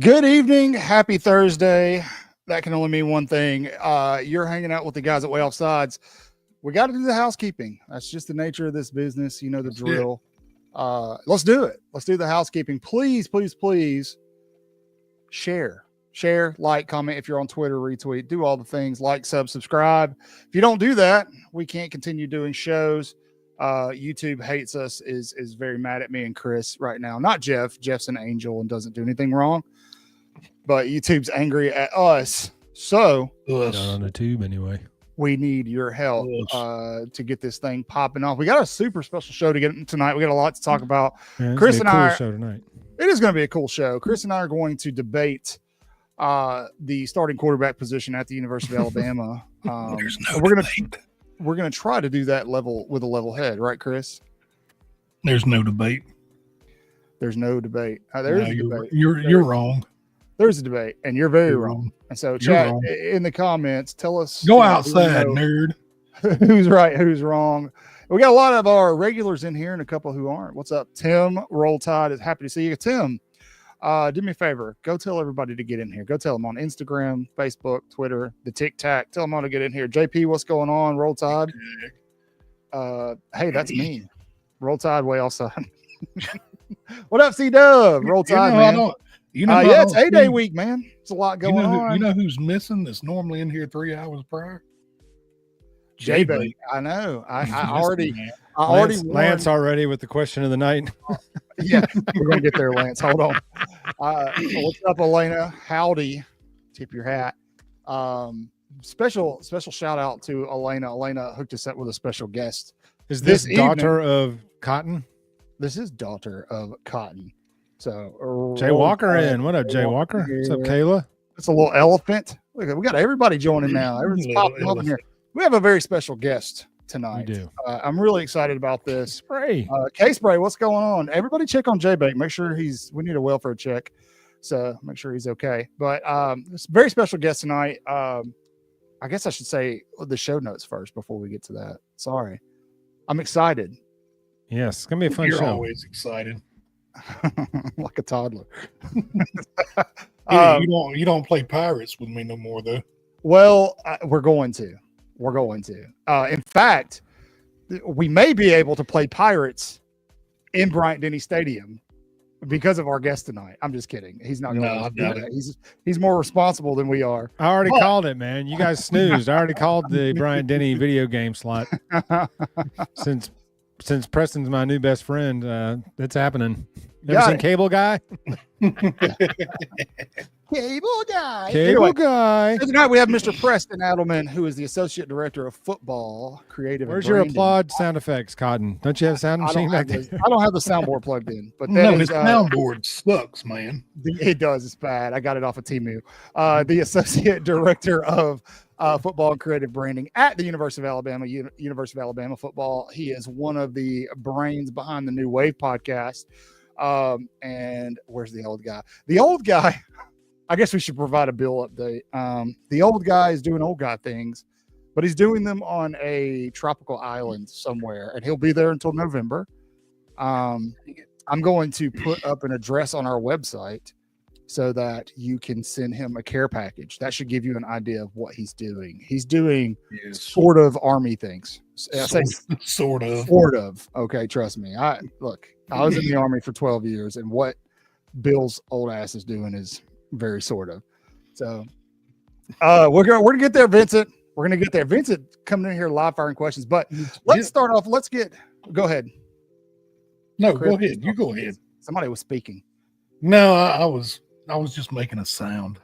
Good evening. Happy Thursday. That can only mean one thing. You're hanging out with the guys at Waaaay Offsides. We got to do the housekeeping. That's just the nature of this business. You know the drill. Let's do it. Let's do the housekeeping. Please, please, please share, like, comment. If you're on Twitter, retweet, do all the things, like, subscribe. If you don't do that, we can't continue doing shows. YouTube hates us, is very mad at me and Chris right now. Not Jeff. Jeff's an angel and doesn't do anything wrong. But YouTube's angry at us. So not on the tube anyway. We need your help to get this thing popping off. We got a super special show to get tonight. We got a lot to talk about. Yeah, Chris and I show tonight. It is going to be a cool show. Chris and I are going to debate the starting quarterback position at the University of Alabama. There's no we're gonna try to do that with a level head, right, Chris? There's no debate. There's no debate. There's a debate. You're wrong. There's a debate, and you're very wrong. And so, chat in the comments. Tell us. Go outside, nerd. Who's right? Who's wrong? We got a lot of our regulars in here and a couple who aren't. What's up, Tim? Roll Tide is happy to see you, Tim. Do me a favor. Go tell everybody to get in here. Go tell them on Instagram, Facebook, Twitter, the TikTok. Tell them all to get in here. JP, what's going on? Roll Tide. Hey, that's me. Roll Tide, Waaaay Offside. What up, C-Dub? Roll Tide, man. Yeah, it's heyday week, man. It's a lot going on. You know who's missing that's normally in here 3 hours prior? J-Bait. I know. I already Lance already with the question of the night. Yeah, we're gonna get there, Lance. Hold on. What's up, Elena? Howdy. Tip your hat. Special shout out to Elena. Elena hooked us up with a special guest. Is this daughter of Cotton? This is daughter of Cotton. So Jay Walker in. What up, Jay Walker? What's up, Kayla? It's a little elephant. Look, we got everybody joining now. Everyone's popping up in here. We have a very special guest tonight. We do. I'm really excited about this. Spray. K-Spray, what's going on? Everybody check on J-Bait. Make sure we need a welfare check. So make sure he's okay. But it's a very special guest tonight. I guess I should say the show notes first before we get to that. Sorry. I'm excited. Yes, it's going to be a fun show. You're always excited. Like a toddler. You don't play Pirates with me no more, though. Well, we're going to. In fact, we may be able to play Pirates in Bryant-Denny Stadium because of our guest tonight. I'm just kidding. He's not going to do that. He's more responsible than we are. I already called it, man. You guys snoozed. I already called the Bryant-Denny video game slot. Since Preston's my new best friend, it's happening. Ever seen Cable Guy? Cable Guy. Cable Guy. Tonight we have Mr. Preston Adelman, who is the Associate Director of Football, Creative. Where's your applaud sound effects, Cotton? Don't you have a sound machine back there? I don't have the soundboard plugged in. But no, the soundboard sucks, man. It does. It's bad. I got it off of Temu. The Associate Director of Football and Creative Branding at the University of Alabama, University of Alabama Football. He is one of the brains behind the New Wave podcast. And where's the old guy? The old guy, I guess we should provide a bill update. The old guy is doing old guy things, but he's doing them on a tropical island somewhere, and he'll be there until November. I'm going to put up an address on our website so that you can send him a care package. That should give you an idea of what he's doing. He's doing sort of army things. Sort of. Okay, trust me. I was in the Army for 12 years, and what Bill's old ass is doing is very sort of. So we're gonna get there, Vincent. We're gonna get there. Vincent coming in here live firing questions. But let's start off. Go ahead. No, Chris, go ahead. You go ahead. Somebody was speaking. No, I was just making a sound.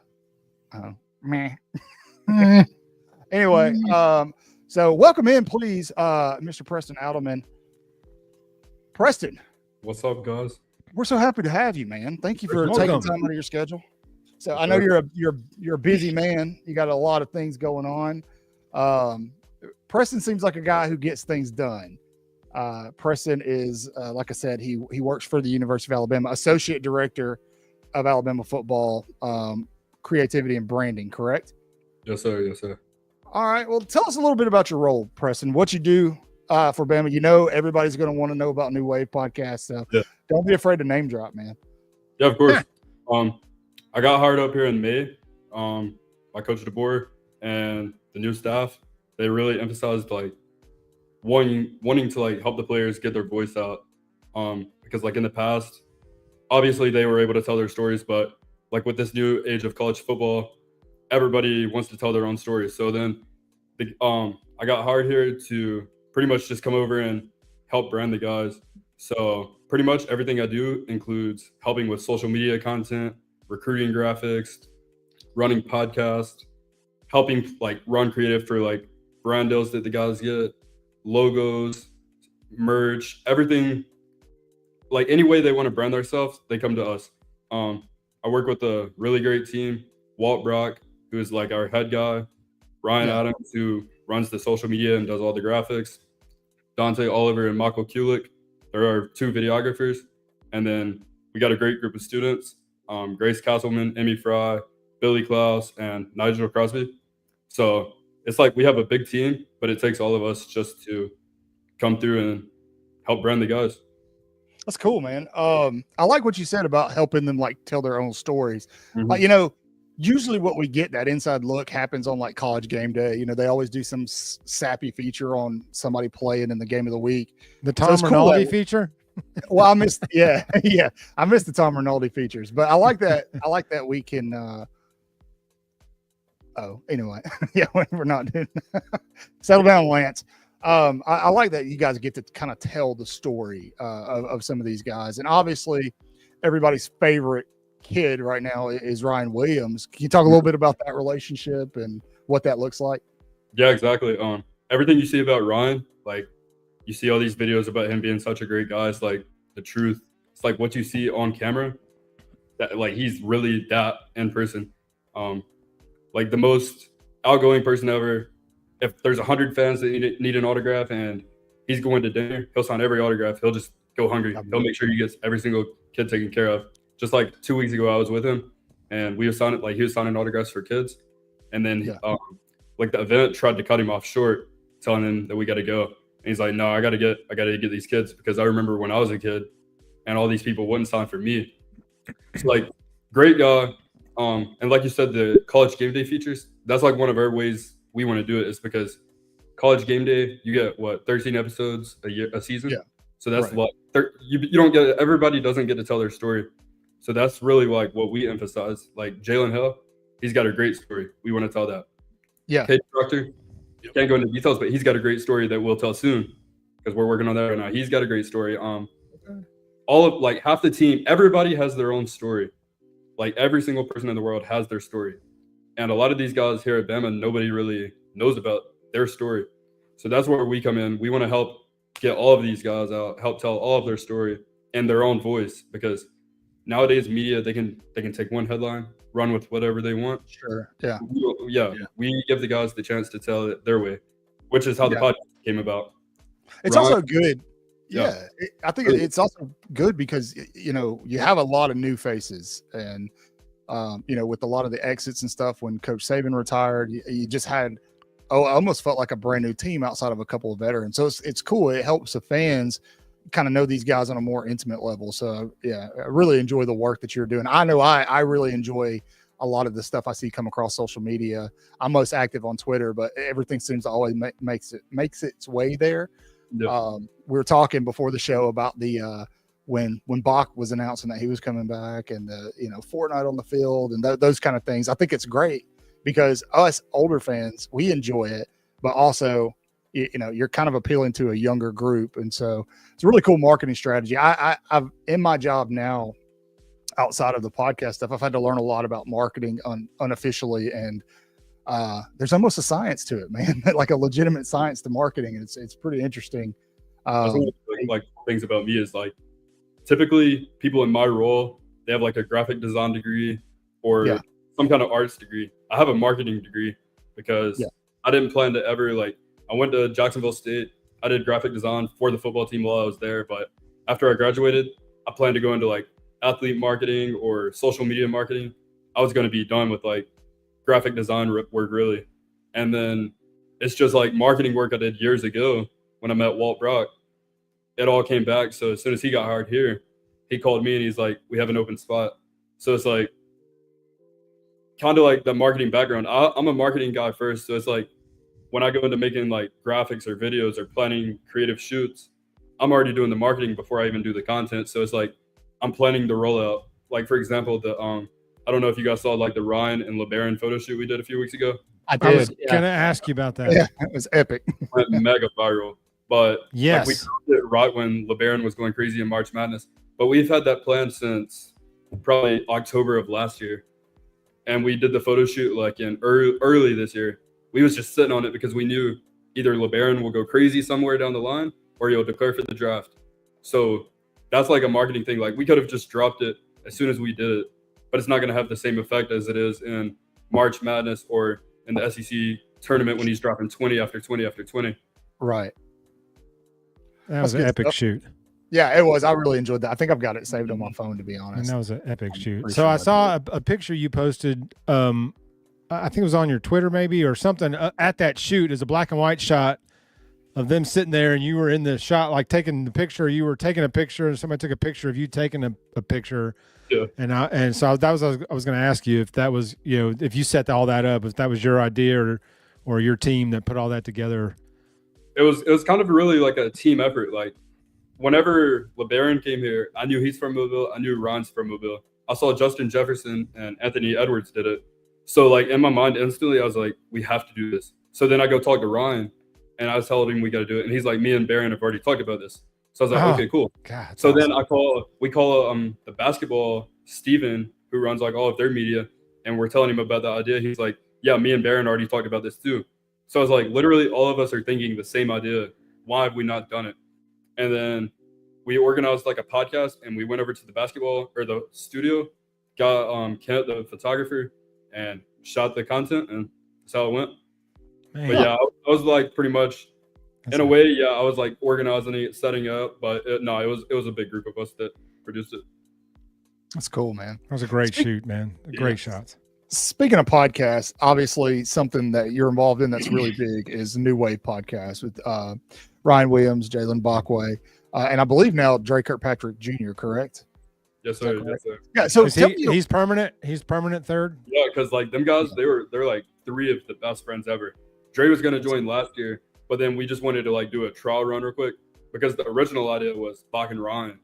Oh, meh. Anyway, so welcome in, please, Mr. Preston Adelman. Preston. What's up, guys? We're so happy to have you, man. Thank you for taking time out of your schedule. So I know you're a busy man. You got a lot of things going on. Preston seems like a guy who gets things done. Preston is, like I said, he works for the University of Alabama, Associate Director of Alabama Football, Creativity and Branding, correct? Yes, sir. Yes, sir. All right. Well, tell us a little bit about your role, Preston. What you do for Bama. You know, everybody's going to want to know about New Wave podcast. So don't be afraid to name drop, man. Yeah, of course. I got hired up here in May by Coach DeBoer and the new staff. They really emphasized like wanting to like help the players get their voice out. Because like in the past, obviously they were able to tell their stories, but like with this new age of college football, everybody wants to tell their own stories. So then I got hired here to pretty much just come over and help brand the guys. So pretty much everything I do includes helping with social media content, recruiting graphics, running podcasts, helping like run creative for like brand deals that the guys get, logos, merch, everything. Like any way they want to brand themselves, they come to us. I work with a really great team, Walt Brock, who is like our head guy, Ryan Adams, who runs the social media and does all the graphics, Dante Oliver and Mako Kulik. There are 2 videographers. And then we got a great group of students, Grace Castleman, Emmy Fry, Billy Klaus, and Nigel Crosby. So it's like we have a big team, but it takes all of us just to come through and help brand the guys. That's cool, man. I like what you said about helping them like tell their own stories. Mhm. Like, you know, usually what we get, that inside look, happens on like College Game Day. You know, they always do some sappy feature on somebody playing in the game of the week. The Tom Rinaldi feature. Well, I missed, yeah, I missed the Tom Rinaldi features, but I like that. I like that we can. Anyway, yeah, we're not doing. Settle down, Lance. I like that you guys get to kind of tell the story of some of these guys, and obviously, everybody's favorite kid right now is Ryan Williams. Can you talk a little bit about that relationship and what that looks like? Yeah, exactly. Everything you see about Ryan, like you see all these videos about him being such a great guy. It's like the truth. It's like what you see on camera. That like he's really that in person. Like the most outgoing person ever. If there's 100 fans that need an autograph and he's going to dinner, he'll sign every autograph. He'll just go hungry. He'll make sure he gets every single kid taken care of. Just like 2 weeks ago, I was with him and he was signing autographs for kids. And then like the event tried to cut him off short, telling him that we got to go. And he's like, no, I got to get these kids, because I remember when I was a kid and all these people wouldn't sign for me. It's like great guy. And like you said, the College Game Day features, that's like one of our ways we want to do it, is because College Game Day, you get 13 episodes a season. Yeah. So that's right. You don't get, everybody doesn't get to tell their story. So that's really like what we emphasize. Like Jalen Hill, he's got a great story. We want to tell that. Yeah. Kate Proctor, can't go into details, but he's got a great story that we'll tell soon, because we're working on that right now. He's got a great story. All of like half the team, everybody has their own story. Like every single person in the world has their story. And a lot of these guys here at Bama, nobody really knows about their story. So that's where we come in. We want to help get all of these guys out, help tell all of their story in their own voice, because nowadays media, they can take one headline, run with whatever they want. Sure. Yeah. We give the guys the chance to tell it their way, which is how the podcast came about. It's also good. Yeah. I think it's also good because, you know, you have a lot of new faces, and, you know, with a lot of the exits and stuff, when Coach Saban retired, you just had, I almost felt like a brand new team outside of a couple of veterans. So it's cool. It helps the fans kind of know these guys on a more intimate level. So yeah, I really enjoy the work that you're doing. I know I really enjoy a lot of the stuff I see come across social media. I'm most active on Twitter, but everything seems to always makes its way there. Yeah. We were talking before the show about the when Bach was announcing that he was coming back, and you know, Fortnite on the field and those kind of things. I think it's great because us older fans, we enjoy it, but also, you know, you're kind of appealing to a younger group, and so it's a really cool marketing strategy. I've in my job now, outside of the podcast stuff, I've had to learn a lot about marketing unofficially, and there's almost a science to it, man. Like a legitimate science to marketing, and it's pretty interesting. Like things about me is like, typically people in my role, they have like a graphic design degree or some kind of arts degree. I have a marketing degree because I didn't plan to ever, like, I went to Jacksonville State. I did graphic design for the football team while I was there. But after I graduated, I planned to go into like athlete marketing or social media marketing. I was going to be done with like graphic design work, really. And then it's just like marketing work I did years ago when I met Walt Brock. It all came back. So as soon as he got hired here, he called me and he's like, we have an open spot. So it's like, kind of like the marketing background. I'm a marketing guy first, so it's like when I go into making like graphics or videos or planning creative shoots, I'm already doing the marketing before I even do the content. So it's like I'm planning the rollout. Like for example, I don't know if you guys saw like the Ryan and LeBaron photo shoot we did a few weeks ago. I I was did. gonna ask you about that. Yeah, it was epic. Went mega viral. But Yes. like we did it right when LeBaron was going crazy in March Madness. But we've had that plan since probably October of last year. And we did the photo shoot like in early this year. We was just sitting on it because we knew either LeBaron will go crazy somewhere down the line or he'll declare for the draft. So that's like a marketing thing. Like we could have just dropped it as soon as we did it, but it's not going to have the same effect as it is in March Madness or in the SEC tournament when he's dropping 20 after 20 after 20. Right. That was an good epic stuff. shoot. Yeah, it was. I really enjoyed that. I think I've got it saved on my phone, to be And honest. that was an epic shoot. pretty So sure I I saw a picture you posted. I think it was on your Twitter maybe or something. At that shoot is a black and white shot of them sitting there, and you were in the shot, like taking the picture. You were taking a picture, and somebody took a picture of you taking a picture. Yeah. And so that was I was going to ask you if that was, you know, if you set all that up, if that was your idea or your team that put all that together. It was kind of really like a team effort. Like whenever LeBaron came here, I knew he's from Mobile. I knew Ron's from Mobile. I saw Justin Jefferson and Anthony Edwards did it. So like in my mind instantly, I was like, we have to do this. So then I go talk to Ryan and I was telling him we got to do it. And he's like, me and Barron have already talked about this. So I was like, okay, cool. God, So awesome. then we call the basketball Steven, who runs like all of their media, and we're telling him about the idea. He's like, yeah, me and Barron already talked about this too. So I was like, literally all of us are thinking the same idea. Why have we not done it? And then we organized like a podcast and we went over to the basketball or the studio, got Kent, the photographer, and shot the content, and that's how it went. Man, But yeah, I was like pretty much that's in a way, yeah, I was like organizing it, setting up, but it was a big group of us that produced it. That's cool, man. that was a great shoot, man. Great shots. Speaking of podcasts, obviously something that you're involved in that's really big is the New Wave podcast with Ryan Williams, Jalen Bachway, and I believe now Dre Kirkpatrick Jr., correct? Yes, sir. Yes, sir. Yeah, so tell me, He's permanent. He's permanent third. Yeah, because like them guys, they're like three of the best friends ever. Dre was gonna join last year, but then we just wanted to like do a trial run real quick because the original idea was Bach and Ryan.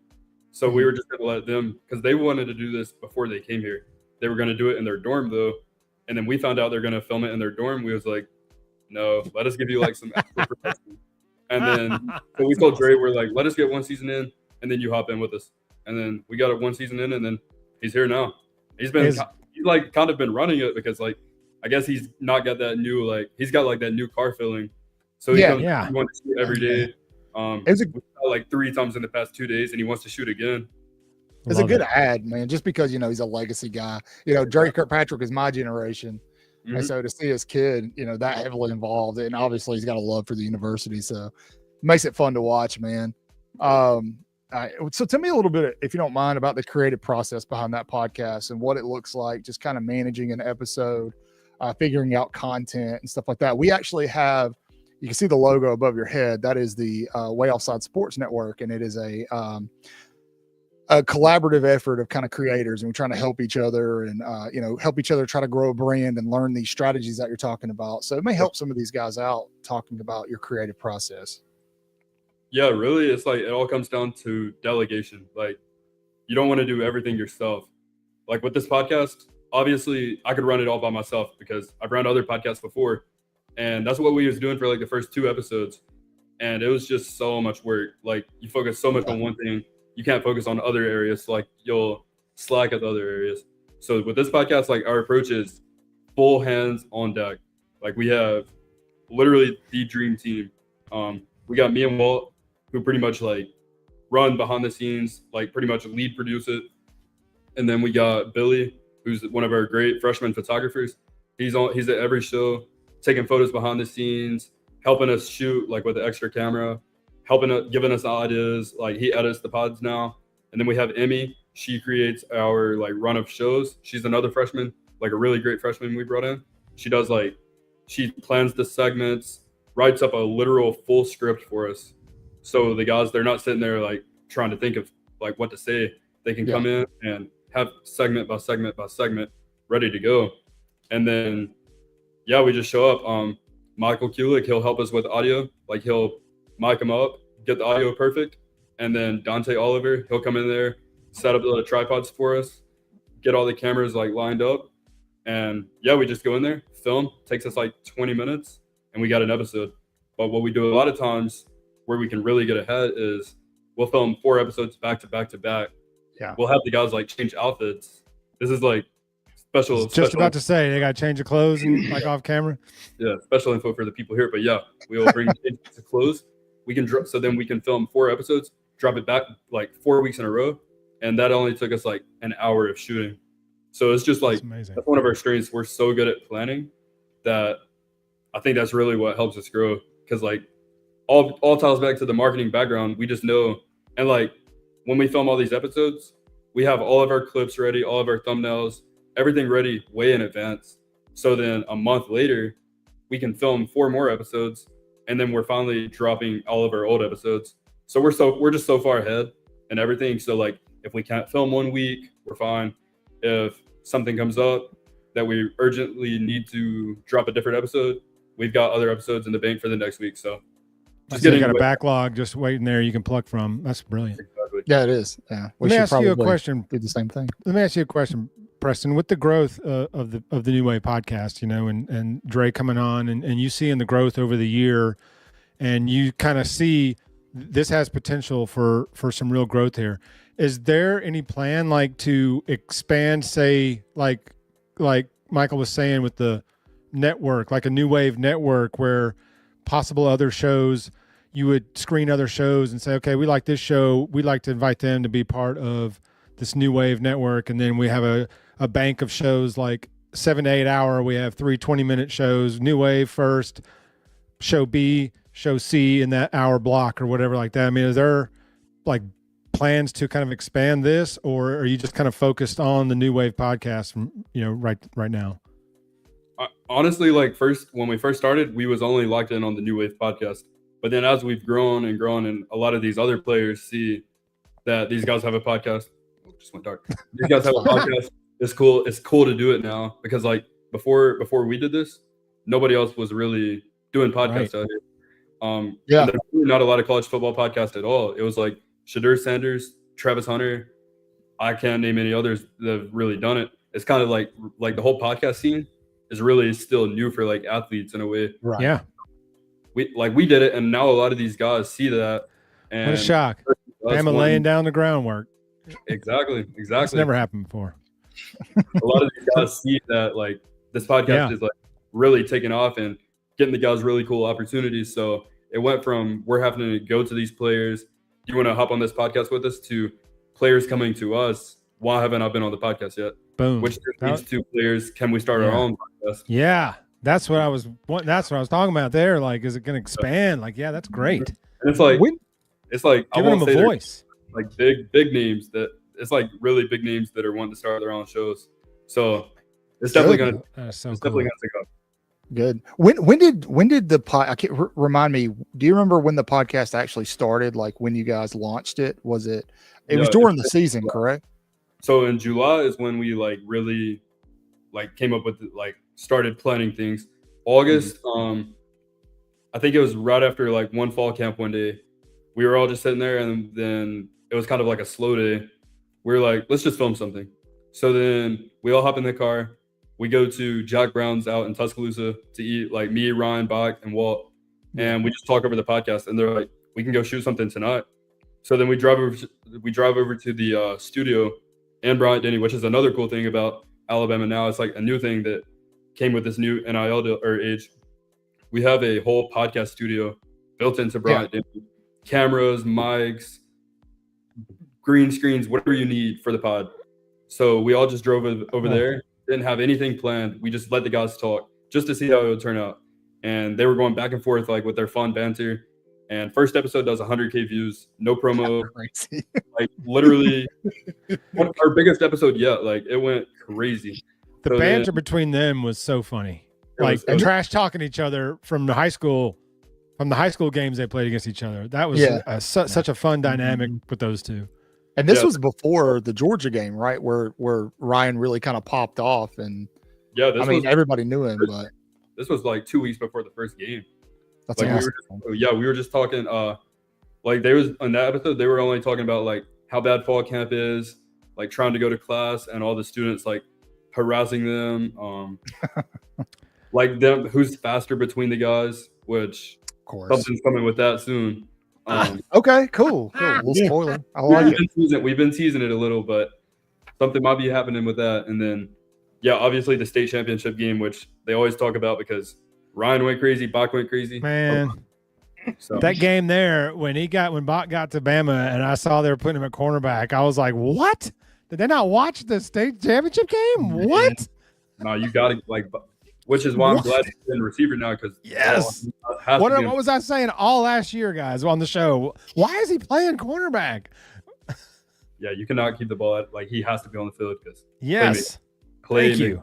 So we were just gonna let them, because they wanted to do this before they came here. They were gonna do it in their dorm though, and then we found out they're gonna film it in their dorm. We was like, no, let us give you like some extra protection. And then so we told Dre, we're like, let us get one season in, and then you hop in with us. And then we got it one season in, and then he's here now. He's like kind of been running it because like I guess he's not got that new he's got like that new car filling. So he comes he wants to shoot every day. Like 3 times in the past 2 days, and he wants to shoot again. It's a good ad, man, just because, you know, he's a legacy guy. You know, Dre Kirkpatrick is my generation. Mm-hmm. And so to see his kid, you know, that heavily involved, and obviously he's got a love for the university. So it makes it fun to watch, man. So tell me a little bit, if you don't mind, about the creative process behind that podcast and what it looks like, just kind of managing an episode, figuring out content and stuff like that. We actually have, you can see the logo above your head. That is the Waaaay Offsides Sports Network, and it is a collaborative effort of kind of creators, and we're trying to help each other and you know, help each other try to grow a brand and learn these strategies that you're talking about. So it may help some of these guys out talking about your creative process. Yeah, really, it's like it all comes down to delegation. Like you don't want to do everything yourself. Like with this podcast, obviously I could run it all by myself because I've run other podcasts before, and that's what we was doing for like the first 2 episodes, and it was just so much work. Like you focus so much on one thing, you can't focus on other areas. So like you'll slack at the other areas. So with this podcast, like our approach is full hands on deck. Like we have literally the dream team. We got me and Walt, who pretty much like run behind the scenes, like pretty much lead produce it. And then we got Billy, who's one of our great freshman photographers. He's at every show, taking photos behind the scenes, helping us shoot like with the extra camera, giving us ideas. Like he edits the pods now. And then we have Emmy. She creates our like run of shows. She's another freshman, like a really great freshman we brought in. She plans the segments, writes up a literal full script for us. So the guys, they're not sitting there like trying to think of like what to say. They can come in and have segment by segment by segment ready to go. And then, yeah, we just show up. Michael Kulik, he'll help us with audio. Like, he'll mic him up, get the audio perfect. And then Dante Oliver, he'll come in there, set up the tripods for us, get all the cameras like lined up. And yeah, we just go in there, film, takes us like 20 minutes, and we got an episode. But what we do a lot of times where we can really get ahead is we'll film 4 episodes back to back to back. Yeah. We'll have the guys like change outfits. This is like special. Just about to say they got to change the clothes and like off camera. Yeah, special info for the people here. But yeah, we will bring it to close. We can so then we can film 4 episodes, drop it back like 4 weeks in a row, and that only took us like an hour of shooting. So it's just like that's one of our strengths. We're so good at planning that I think that's really what helps us grow. Because like all ties back to the marketing background. We just know, and like when we film all these episodes, we have all of our clips ready, all of our thumbnails, everything ready way in advance. So then a month later, we can film 4 more episodes, and then we're finally dropping all of our old episodes. So we're just so far ahead and everything. So like if we can't film 1 week, we're fine. If something comes up that we urgently need to drop a different episode, we've got other episodes in the bank for the next week. So just you got a backlog just waiting there you can pluck from. That's brilliant. Exactly. Yeah, it is. Yeah. Let me ask you a question. Do the same thing. Let me ask you a question, Preston. With the growth of the New Wave podcast, and Dre coming on, and you seeing the growth over the year, and you kind of see this has potential for some real growth here. Is there any plan like to expand, say, like Michael was saying with the network, like a New Wave network where possible other shows, you would screen other shows and say, okay, we like this show. We'd like to invite them to be part of this New Wave network. And then we have a bank of shows like 7 to 8 hour. We have 3 20-minute shows, New Wave first, show B, show C in that hour block or whatever like that. I mean, is there like plans to kind of expand this, or are you just kind of focused on the New Wave podcast from, right now? Honestly, like when we first started, we was only locked in on the New Wave podcast. But then as we've grown and a lot of these other players see that these guys have a podcast, just went dark. These guys have a podcast. It's cool. It's cool to do it now because like before we did this, nobody else was really doing podcasts out here. Yeah. There's really not a lot of college football podcasts at all. It was like Shadur Sanders, Travis Hunter. I can't name any others that have really done it. It's kind of like the whole podcast scene is really still new for like athletes in a way. Right. Yeah. We did it, and now a lot of these guys see that. And what a shock. Bama laying down the groundwork. Exactly. That's never happened before. A lot of these guys see that like this podcast is like really taking off and getting the guys really cool opportunities. So it went from we're having to go to these players, do you want to hop on this podcast with us, to players coming to us, why haven't I been on the podcast yet? Boom. Which leads to players, can we start our own podcast? Yeah. That's what I was talking about there. Like, is it going to expand? Like, yeah, that's great. And it's like giving them a voice. Like big names it's like really big names that are wanting to start their own shows. So it's definitely going to definitely going to take off. Good. When did the I can't remind me? Do you remember when the podcast actually started? Like when you guys launched it? Was it? It was during the season, correct? So in July is when we like really like came up with like started planning things. August, I think it was right after like one fall camp one day. We were all just sitting there, and then it was kind of like a slow day. We were like, let's just film something. So then we all hop in the car. We go to Jack Brown's out in Tuscaloosa to eat, like me, Ryan, Bach, and Walt. And we just talk over the podcast, and they're like, we can go shoot something tonight. So then we drive over to the studio in Bryant-Denny, which is another cool thing about Alabama now. It's like a new thing that came with this new NIL age. We have a whole podcast studio built into Bryant-Denny. Cameras, mics, green screens, whatever you need for the pod. So we all just drove over there, didn't have anything planned. We just let the guys talk just to see how it would turn out. And they were going back and forth like with their fun banter. And first episode does 100K views, no promo. Like literally our biggest episode yet. Like it went crazy. The banter between them was so funny. Like trash talking each other from the high school games they played against each other. That was such a fun dynamic with those two. And this was before the Georgia game, right? Where Ryan really kind of popped off, and Yeah, I mean, everybody knew him, but this was like 2 weeks before the first game. that's Like awesome. we were just talking. Like they was on that episode, they were only talking about like how bad fall camp is, like trying to go to class, and all the students like harassing them. Like them, who's faster between the guys, which Of course. something's coming with that soon. Okay, cool. Little spoiler. I like it. We've been teasing it a little, but something might be happening with that. And then, yeah, obviously the state championship game, which they always talk about because Ryan went crazy, Bach went crazy. Man, so that game there when Bach got to Bama and I saw they were putting him at cornerback, I was like, what? Did they not watch the state championship game? What? No, you got to like, which is why I'm glad he's in receiver now because yes. What was I saying all last year, guys, on the show? Why is he playing cornerback? Yeah, you cannot keep the ball at, like he has to be on the field because yes. Thank you.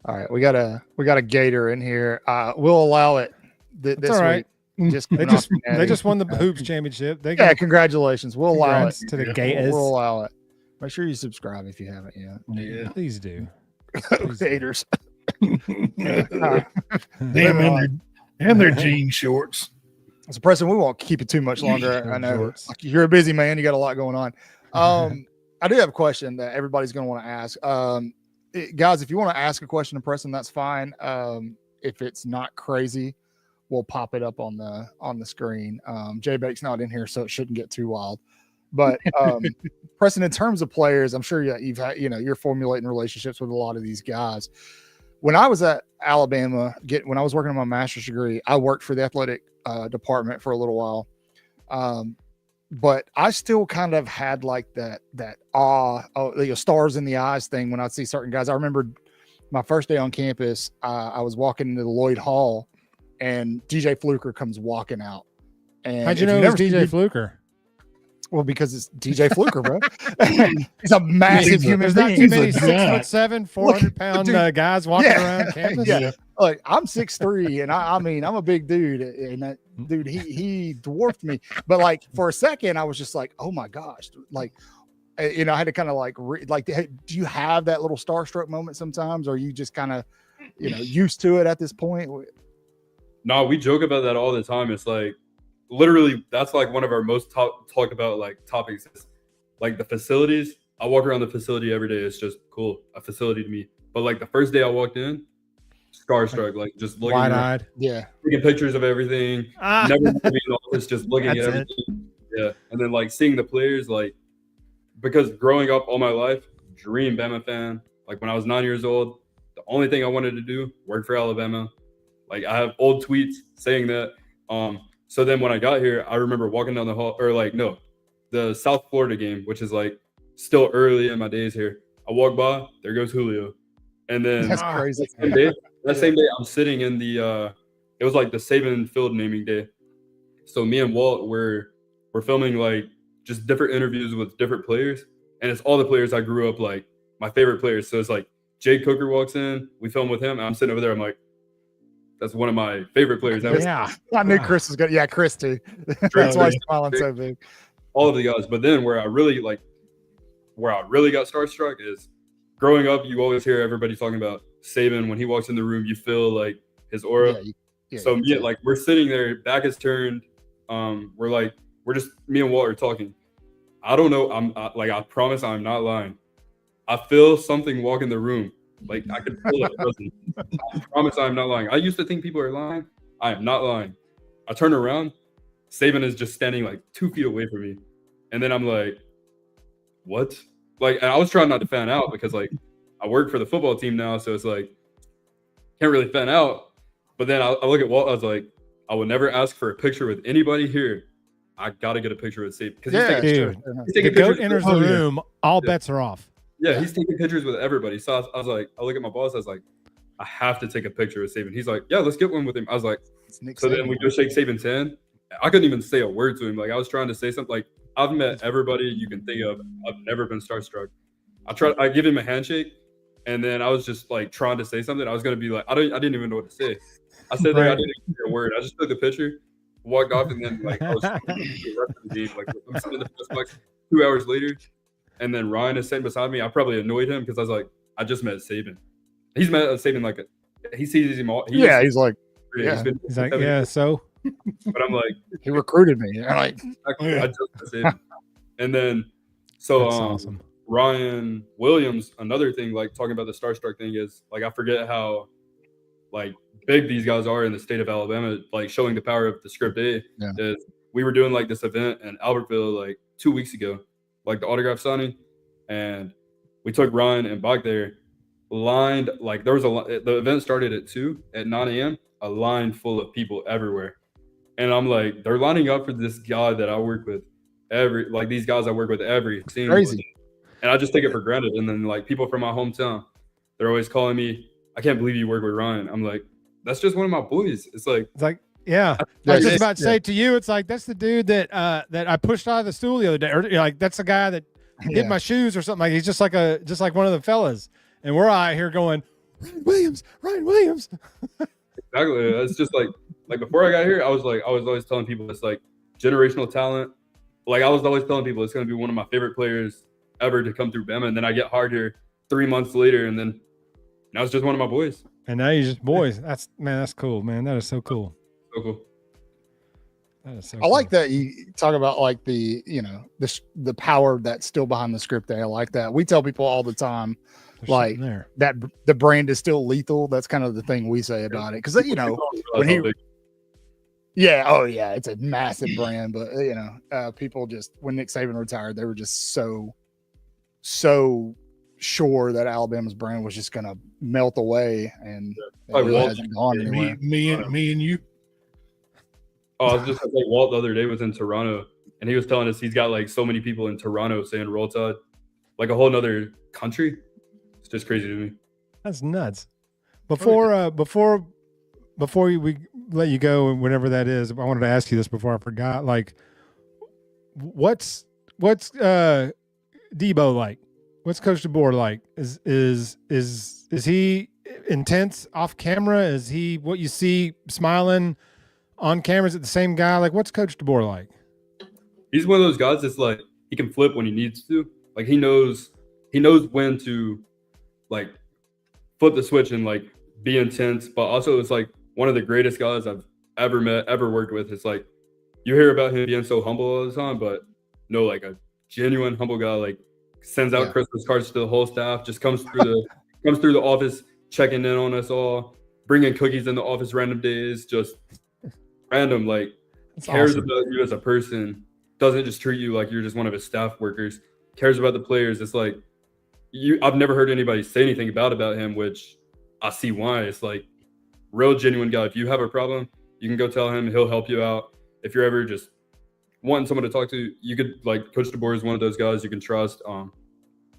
All right, we got a Gator in here. We'll allow it this all right. week. They just won the hoops championship. Congratulations. We'll allow it to the Gators. We'll allow it. Make sure you subscribe if you haven't yet. Yeah, please do. Gators. Them and their jean shorts. So, Preston, we won't keep it too much longer. I know you're a busy man. You got a lot going on. I do have a question that everybody's going to want to ask. Guys, if you want to ask a question to Preston, that's fine. If it's not crazy, we'll pop it up on the screen. Jay Bake's not in here, so it shouldn't get too wild. But Preston, in terms of players, I'm sure you've had, you're formulating relationships with a lot of these guys. When I was at Alabama, when I was working on my master's degree, I worked for the athletic department for a little while. But I still kind of had like that awe, stars in the eyes thing when I'd see certain guys. I remember my first day on campus, I was walking into the Lloyd Hall, and DJ Fluker comes walking out. And how'd you know it was DJ Fluker? Well, because it's DJ Fluker, bro. He's a massive human being. There's not too many 6'7", 400-pound guys walking around campus. Yeah. Like I'm 6'3", and I mean I'm a big dude, and that dude he dwarfed me. But like for a second, I was just like, oh my gosh, like I had to kind of like do you have that little starstruck moment sometimes, or are you just kind of used to it at this point? No, we joke about that all the time. It's like literally that's like one of our most talk about like topics is like the facilities. I walk around the facility every day. It's just cool, a facility to me. But like the first day I walked in, starstruck, like just looking, wide-eyed, taking pictures of everything. Never in the office, just looking at everything. Yeah, and then like seeing the players, like because growing up all my life, dream Bama fan. Like when I was 9 years old, the only thing I wanted to do work for Alabama. Like I have old tweets saying that. So then when I got here, I remember walking down the hall, the South Florida game, which is like still early in my days here. I walk by, there goes Julio, and then that's crazy. That same day, I'm sitting in the it was like the Saban Field naming day. So me and Walt were filming like just different interviews with different players, and it's all the players I grew up like my favorite players. So it's like Jay Cooker walks in, we film with him, and I'm sitting over there. I'm like, that's one of my favorite players ever. Yeah, I knew Chris was good. Yeah, Chris too. That's why he's smiling so big. All of the guys, but then where I really got starstruck is growing up. You always hear everybody talking about Saban. When he walks in the room, you feel like his aura. So we're sitting there, back is turned. We're just me and Walt are talking. I don't know. I promise I'm not lying. I feel something walk in the room. Like I could feel it. I promise I'm not lying. I used to think people are lying. I am not lying. I turn around, Saban is just standing like 2 feet away from me. And then I'm like, what? Like, and I was trying not to fan out because like I work for the football team now. So it's like, can't really fan out. But then I look at Walt, I was like, I would never ask for a picture with anybody here. I got to get a picture with Saban. Because the GOAT enters the room, all bets are off. Yeah, he's taking pictures with everybody. So I was like, I look at my boss, I was like, I have to take a picture with Saban. He's like, yeah, let's get one with him. I was like, so then we go shake Saban's hand. I couldn't even say a word to him. Like I was trying to say something. Like I've met everybody you can think of. I've never been starstruck. I give him a handshake, and then I was just like trying to say something. I was gonna be like, I didn't even know what to say. I said that I didn't even say a word. I just took the picture, walked off, and then like I was the rest of the game. Like I'm sitting in the press box 2 hours later, and then Ryan is sitting beside me. I probably annoyed him because I was like, I just met Saban. he's saving like he sees him all. He's like, yeah. He's like, yeah. So, but I'm like, he recruited me. And I'm like, I just saved him. And then so that's awesome. Ryan Williams, another thing, like talking about the starstruck thing is like I forget how like big these guys are in the state of Alabama, like showing the power of the script A. Yeah. Is we were doing like this event in Albertville like 2 weeks ago, like the autograph signing, and we took Ryan and Bach there, lined like there was the event started at 9 a.m. a line full of people everywhere, and I'm like, they're lining up for this guy that I work with these guys I work with every single crazy. And I just take it for granted. And then like people from my hometown, they're always calling me, I can't believe you work with Ryan. I'm like, that's just one of my boys. It's like, yeah. I was just about to say to you, it's like, that's the dude that I pushed out of the stool the other day. Or like, that's the guy that hit my shoes or something. Like, he's just like one of the fellas. And we're out here going, Ryan Williams. Exactly. It's just like before I got here, I was always telling people it's like generational talent. Like I was always telling people it's going to be one of my favorite players ever to come through Bama. And then I get hired here 3 months later, and then now it's just one of my boys. And now you're just boys. That's cool, man. That is so cool. So cool. That is so I like that you talk about like the the power that's still behind the script there. I like that. We tell people all the time, like that the brand is still lethal. That's kind of the thing we say about it. Cause when it's a massive brand, but people just, when Nick Saban retired, they were just so sure that Alabama's brand was just going to melt away, and it really hasn't gone anywhere. Me and you. Oh, I was just like Walt the other day was in Toronto, and he was telling us he's got like so many people in Toronto saying Roll Tide, like a whole nother country. It's just crazy to me. That's nuts. Before we let you go, and whenever that is, I wanted to ask you this before I forgot. Like, what's Debo like? What's Coach DeBoer like? Is he intense off camera? Is he what you see smiling on camera? Is it the same guy? Like, what's Coach DeBoer like? He's one of those guys that's like he can flip when he needs to. Like he knows when to like flip the switch and like be intense, but also it's like one of the greatest guys I've ever met, ever worked with. It's like you hear about him being so humble all the time, but no, like a genuine humble guy, like sends out Christmas cards to the whole staff, just comes through the office, checking in on us all, bringing cookies in the office random days, just random, like cares about you as a person, doesn't just treat you like you're just one of his staff workers, cares about the players. It's like I've never heard anybody say anything about him, which I see why. It's like real genuine guy. If you have a problem, you can go tell him, he'll help you out. If you're ever just wanting someone to talk to, you could, like, Coach DeBoer is one of those guys you can trust.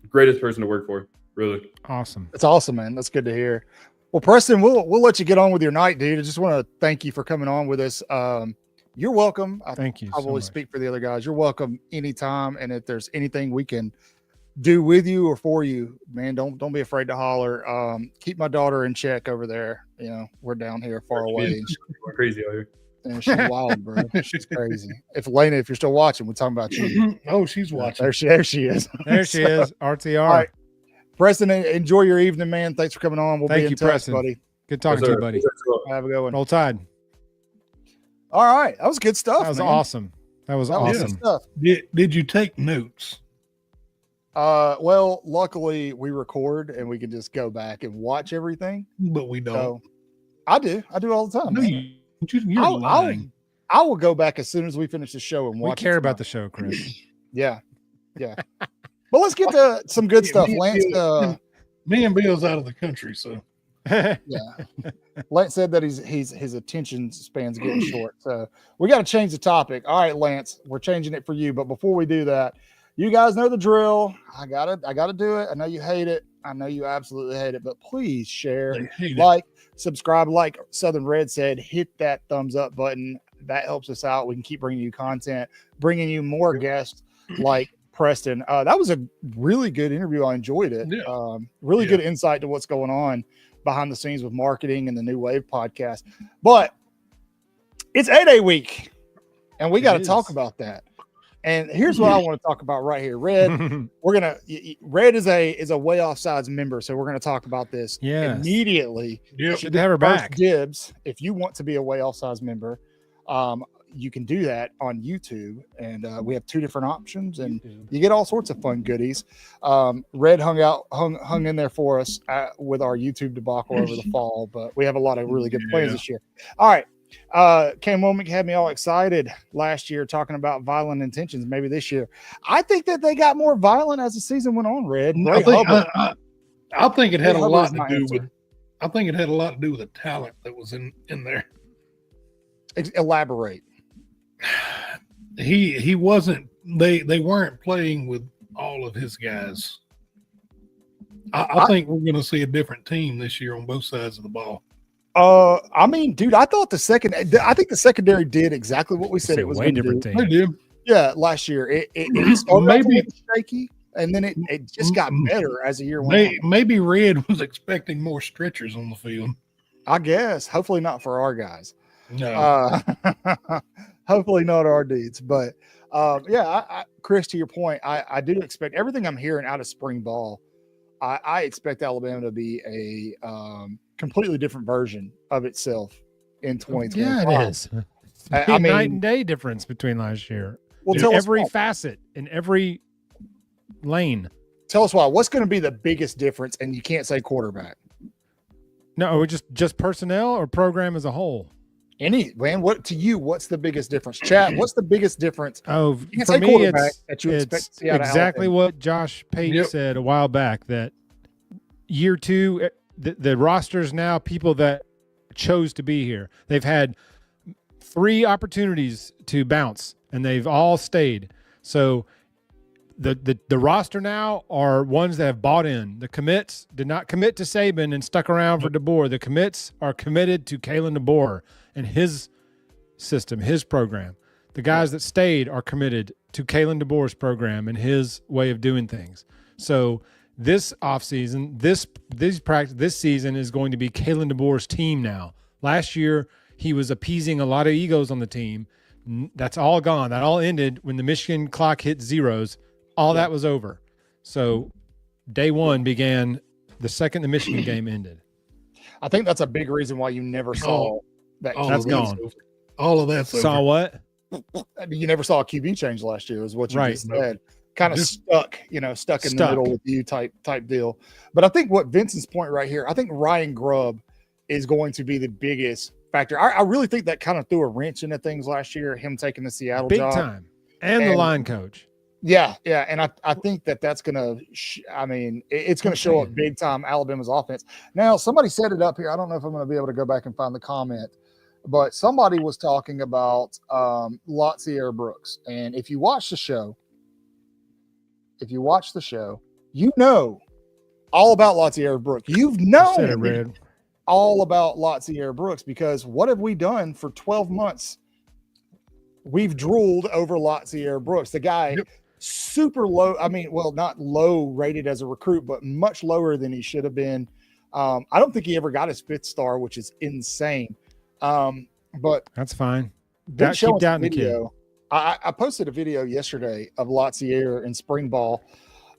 Greatest person to work for, really. Awesome. That's awesome, man. That's good to hear. Well, Preston, we'll let you get on with your night, dude. I just want to thank you for coming on with us. You're welcome. Thank you. I probably speak for the other guys. You're welcome anytime. And if there's anything we can do with you or for you, man, don't be afraid to holler. Keep my daughter in check over there. We're down here far away. We're crazy out here. And she's wild, bro. She's crazy. If you're still watching, we're talking about you. Oh, she's watching. There she is. There she is. RTR. All right. Preston, enjoy your evening, man. Thanks for coming on. We'll be in touch, Preston. buddy. Good talking to you, buddy. Have a good one. Roll Tide. All right. That was good stuff. That was man. awesome. That was awesome. Stuff. Did you take notes? Well, luckily we record and we can just go back and watch everything. But we don't. So, I do all the time. No, you're lying. I will go back as soon as we finish the show and watch. We care about the show, Chris. Yeah. But let's get to some good stuff. Lance, me and Bill's out of the country, so yeah. Lance said that his attention span's getting short, so we got to change the topic. All right, Lance, we're changing it for you, but before we do that, you guys know the drill. I gotta do it. I know you hate it. I know you absolutely hate it, but please share, like, subscribe. Like Southern Red said, hit that thumbs up button. That helps us out. We can keep bringing you content, bringing you more guests like Preston. That was a really good interview. I enjoyed it. Yeah. Really good insight to what's going on behind the scenes with marketing and the New Wave podcast. But it's 8-Day week, and we got to talk about that. And here's what I want to talk about right here. Red, Red is a Waaaay Offsides member, so we're gonna talk about this immediately. Yep. Should have her back. Dibs. If you want to be a Waaaay Offsides member, you can do that on YouTube, and we have 2 different options, and you get all sorts of fun goodies. Red hung in there for us with our YouTube debacle over the fall, but we have a lot of really good plans this year. All right. Cam Womack had me all excited last year talking about violent intentions. Maybe this year, I think that they got more violent as the season went on. Red, I think it had a lot to do answer. with. I think it had a lot to do with the talent that was in there. Elaborate. He wasn't. They weren't playing with all of his guys. I think we're going to see a different team this year on both sides of the ball. I mean, dude, I think the secondary did exactly what we said it was way going to do. different team. They did. Yeah, last year it started maybe shaky, and then it just got better as the year went on. Maybe Red was expecting more stretchers on the field. I guess. Hopefully not for our guys. No. Hopefully not our dudes. But Chris, to your point, I do expect everything I'm hearing out of spring ball. I expect Alabama to be a completely different version of itself in 2025. Yeah, it is. I mean, night and day difference between last year. Well, in every facet, in every lane. Tell us why. What's going to be the biggest difference? And you can't say quarterback. No, just personnel or program as a whole. What to you? What's the biggest difference? Chat. What's the biggest difference? Oh, for me, it's exactly what Josh Pate said a while back. That year 2, the roster's now people that chose to be here. They've had 3 opportunities to bounce, and they've all stayed. So the roster now are ones that have bought in. The commits did not commit to Saban and stuck around for DeBoer. The commits are committed to Kalen DeBoer and his system, his program. The guys that stayed are committed to Kalen DeBoer's program and his way of doing things. So this offseason, this season is going to be Kalen DeBoer's team now. Last year, he was appeasing a lot of egos on the team. That's all gone. That all ended when the Michigan clock hit zeros. All that was over. So day 1 began the second the Michigan game ended. I think that's a big reason why you never saw that. That's gone. All of that. Saw what? I mean, you never saw a QB change last year, is what you just said. Kind of stuck in the middle with you type deal. But I think what Vincent's point right here, I think Ryan Grubb is going to be the biggest factor. I really think that kind of threw a wrench into things last year, him taking the Seattle big job. Time. And the line coach. Yeah. And I think that's going to it's going to show up big time Alabama's offense. Now, somebody set it up here. I don't know if I'm going to be able to go back and find the comment, but somebody was talking about Latsier Brooks. And if you watch the show, you know all about Latsier Brooks. You've known all about Latsier Brooks, because what have we done for 12 months? We've drooled over Latsier Brooks. The guy super low. I mean, well, not low rated as a recruit, but much lower than he should have been. I don't think he ever got his 5th star, which is insane. But that's fine. Keep down the kid. I posted a video yesterday of Latsier in spring ball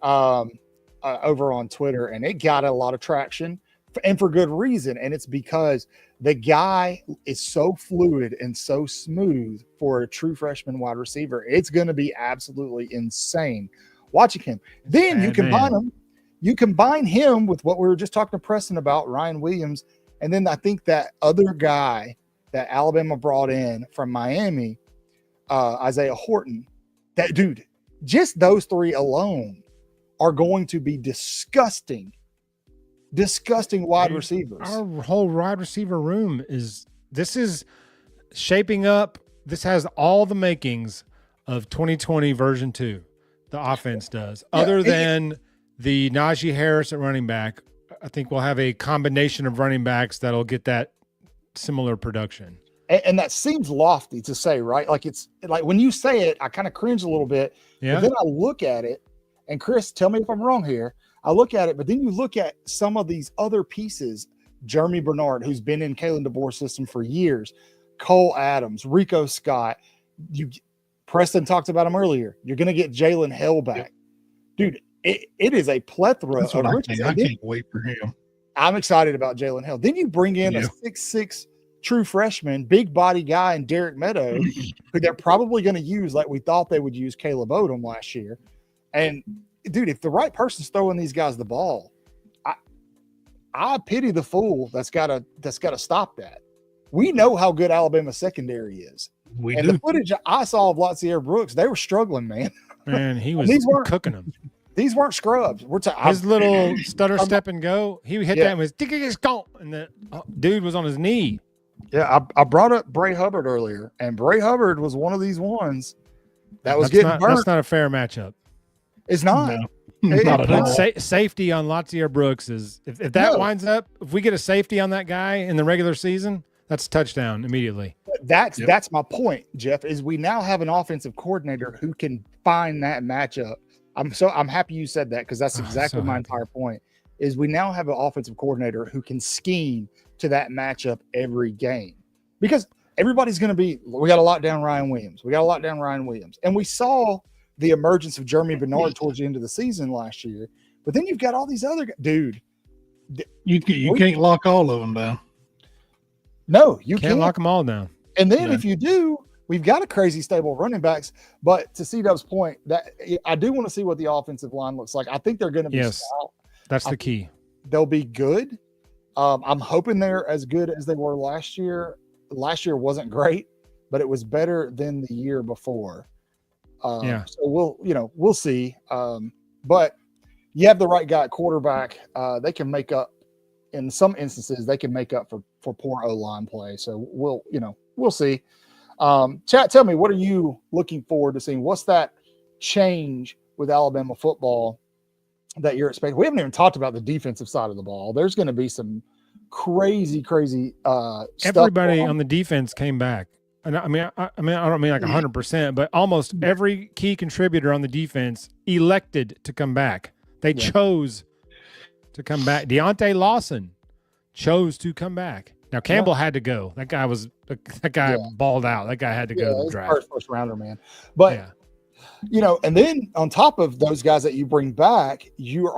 over on Twitter, and it got a lot of traction, and for good reason. And it's because the guy is so fluid and so smooth for a true freshman wide receiver. It's going to be absolutely insane watching him. Then you combine him with what we were just talking to Preston about, Ryan Williams. And then I think that other guy that Alabama brought in from Miami, Isaiah Horton, that dude, just those 3 alone are going to be disgusting wide receivers. Our whole wide receiver room is shaping up. This has all the makings of 2020 version 2. The offense does. Other than the Najee Harris at running back, I think we'll have a combination of running backs that'll get that similar production. And that seems lofty to say, right? Like, it's like when you say it, I kind of cringe a little bit. Yeah. But then I look at it, and Chris, tell me if I'm wrong here. I look at it, but then you look at some of these other pieces. Jeremy Bernard, who's been in Kalen DeBoer's system for years, Cole Adams, Rico Scott. Preston talked about him earlier. You're going to get Jalen Hell back. Dude, it is a plethora That's of what riches. I can't wait for him. I'm excited about Jalen Hell. Then you bring in a 6'6" true freshman, big body guy in Derek Meadow, who they're probably going to use like we thought they would use Caleb Odom last year. And dude, if the right person's throwing these guys the ball, I pity the fool that's got to stop that. We know how good Alabama's secondary is. The footage I saw of Latsier Brooks, they were struggling, man. Man, he was cooking them. These weren't scrubs. His little stutter step and go. He hit that and was and the dude was on his knee. Yeah, I brought up Bray Hubbard earlier, and Bray Hubbard was one of these ones that was burnt. That's not a fair matchup. It's not. No, not at all. Safety on Latsier Brooks is if that winds up, if we get a safety on that guy in the regular season, that's a touchdown immediately. That's my point, Jeff, is we now have an offensive coordinator who can find that matchup. I'm happy you said that, because that's exactly my entire point, is we now have an offensive coordinator who can scheme to that matchup every game, because everybody's going to be, we got to lock down Ryan Williams. And we saw the emergence of Jeremy Bernard towards the end of the season last year, but then you've got all these other dude. You can't lock all of them down. No, you can't lock them all down. And then if you do, we've got a crazy stable of running backs. But to C-Dub's point, that I do want to see what the offensive line looks like. I think they're going to be stout. That's the key. They'll be good. I'm hoping they're as good as they were last year. Last year wasn't great, but it was better than the year before. So we'll see. But you have the right guy at quarterback. They can make up, in some instances, they can make up for poor O-line play. So we'll see. Chat, tell me, what are you looking forward to seeing? What's that change with Alabama football that you're expecting? We haven't even talked about the defensive side of the ball. There's going to be some crazy stuff. Everybody on the defense came back. And I don't mean like 100%, but almost every key contributor on the defense elected to come back. They chose to come back. Deontay Lawson chose to come back. Now Campbell had to go. That guy balled out. That guy had to go to the draft. First rounder, man. But and then on top of those guys that you bring back, you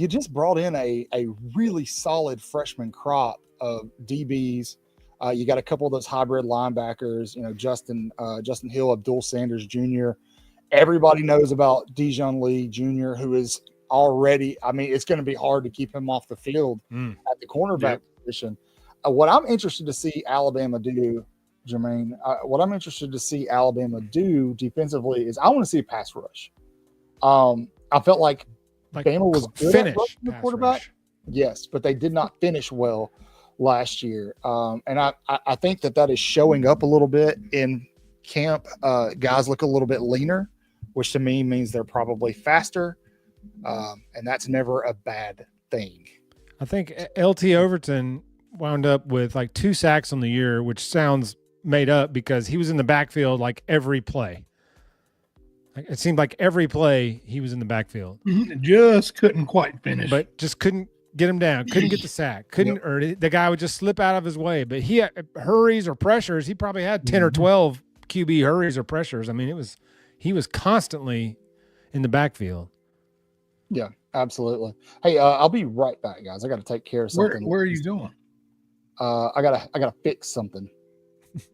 just brought in a really solid freshman crop of DBs. You got a couple of those hybrid linebackers, Justin Hill, Abdul Sanders Jr. Everybody knows about Dijon Lee Jr., who is already, it's going to be hard to keep him off the field at the cornerback position. What I'm interested to see Alabama do, Jermaine, defensively is I want to see a pass rush. I felt like Bama was good at rushing the quarterback. Rush. Yes, but they did not finish well last year. And I think that is showing up a little bit in camp. Guys look a little bit leaner, which to me means they're probably faster. And that's never a bad thing. I think LT Overton wound up with like 2 sacks on the year, which sounds made up because he was in the backfield like every play. It seemed like every play he was in the backfield. Just couldn't quite finish. But just couldn't get him down. Couldn't get the sack. Or the guy would just slip out of his way. But he had hurries or pressures. He probably had 10 or 12 QB hurries or pressures. He was constantly in the backfield. Yeah, absolutely. Hey, I'll be right back, guys. I got to take care of something. Where are you going? I gotta fix something.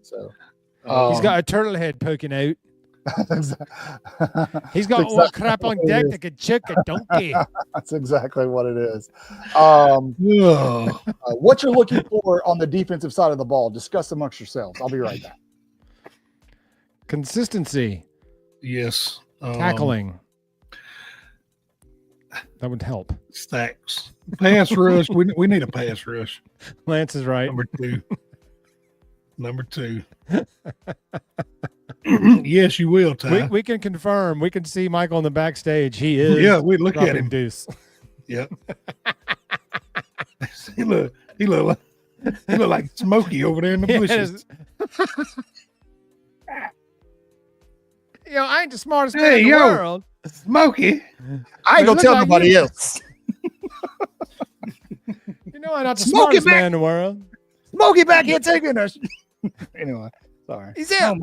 So he's got a turtle head poking out. He's got all crap on deck that could choke a donkey. That's exactly what it is. What you're looking for on the defensive side of the ball, discuss amongst yourselves. I'll be right back. Consistency. Yes. Tackling. That would help. Stacks. Pass rush. We need a pass rush. Lance is right. Number two. Yes, you will, Ty. We can confirm. We can see Michael on the backstage. He is. Yeah, we look at him. Deuce. Yep. he look like Smokey over there in the bushes. I ain't the smartest man in the world. Smokey. I ain't gonna tell nobody else. I'm not the smartest man in the world. Smokey back here taking us. Anyway, sorry. He's out.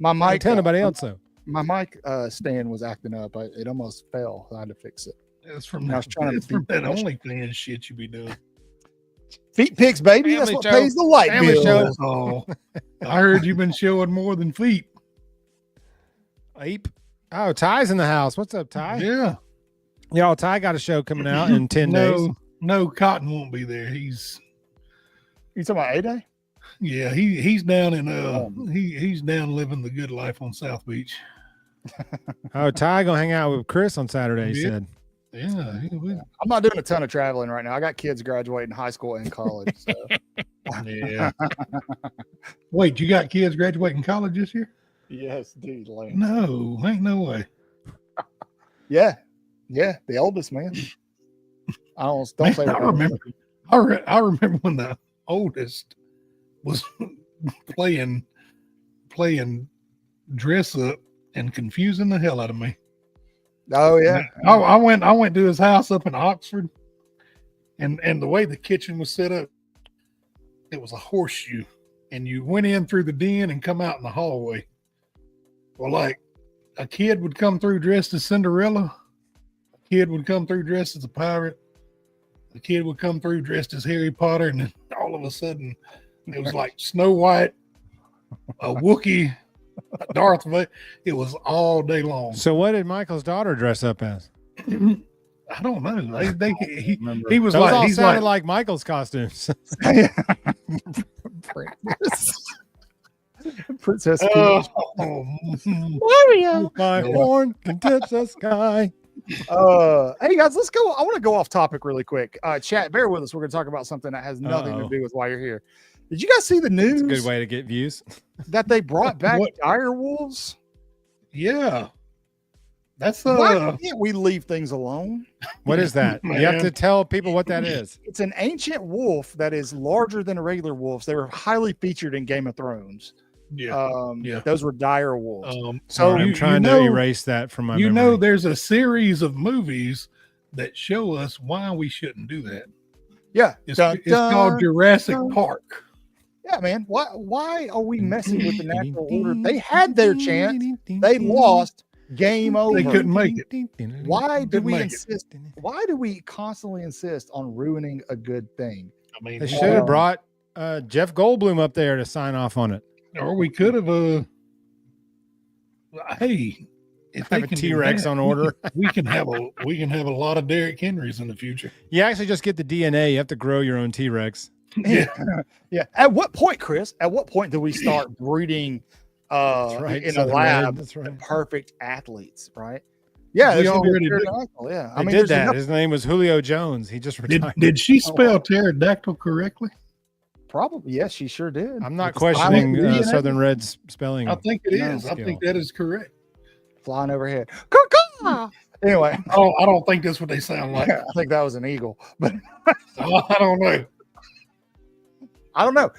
My I mic, tell nobody else so. my mic stand was acting up. It almost fell. I had to fix it. That's from I was trying to that's from be that OnlyFans shit you be doing. Feet pics, baby. That's Family what show. pays the light Family bill. show. That's all. I heard you've been showing more than feet. Ape. Oh, Ty's in the house. What's up, Ty? Yeah. Y'all, Ty got a show coming out in 10 days. No, Cotton won't be there. He's You talking about A-Day? yeah, he's down in he's down living the good life on South Beach. Oh, Ty gonna hang out with Chris on Saturday, he Yeah. said. Yeah, I'm not doing a ton of traveling right now. I got kids graduating high school and college. So. yeah. Wait, you got kids graduating college this year? Yes, dude. Lame. No, ain't no way. Yeah, the oldest man. Don't Man, say I that. remember. I remember when the oldest was playing dress up and confusing the hell out of me. Oh yeah, I went to his house up in Oxford, and the way the kitchen was set up, it was a horseshoe, and you went in through the den and come out in the hallway. Well, like a kid would come through dressed as Cinderella, a kid would come through dressed as a pirate, a kid would come through dressed as Harry Potter, and then all of a sudden it was like Snow White, a Wookiee, a Darth Vader. It was all day long. So what did Michael's daughter dress up as? I don't know. He was Those like all he's sounded like like Michael's costumes. Princess. oh, Mario, my horn can touch the sky. Hey guys, let's go. I want to go off topic really quick. Chat, bear with us. We're going to talk about something that has nothing to do with why you're here. Did you guys see the news? It's a good way to get views. That they brought back What? dire wolves? yeah. That's Why can't we leave things alone? What is that? You have Man. to tell people what that is. It's an ancient wolf that is larger than regular wolves. They were highly featured in Game of Thrones. yeah. Those were dire wolves. So I'm trying to erase that from my memory. there's a series of movies that show us why we shouldn't do that. Yeah, It's called Jurassic Park. Yeah, man. Why are we messing with the natural order? They had their chance. They lost. Game over. They couldn't make it. Why do Couldn't we make it. insist? Why do we constantly insist on ruining a good thing? I mean, They should have brought Jeff Goldblum up there to sign off on it. or we could have. Hey, if they Have a can do T-Rex that, on order. we can have a lot of Derrick Henrys in the future. You actually just get the DNA. You have to grow your own T-Rex. Yeah. Yeah. At what point, Chris? At what point do we start breeding That's right. in a Southern lab Red, that's right. perfect athletes? Right. Yeah, We there's gonna be a already did. pterodactyl, yeah. They did there's that. enough- His name was Julio Jones. He just retired. Did she spell pterodactyl correctly? Probably, yes, she sure did. I'm not It's questioning flying- yeah, Southern Red's spelling. I think it No, is. I skill. think that is correct. flying overhead. Caw-caw! Anyway, Oh, I don't think that's what they sound like. I think that was an eagle, but I don't know. I don't know.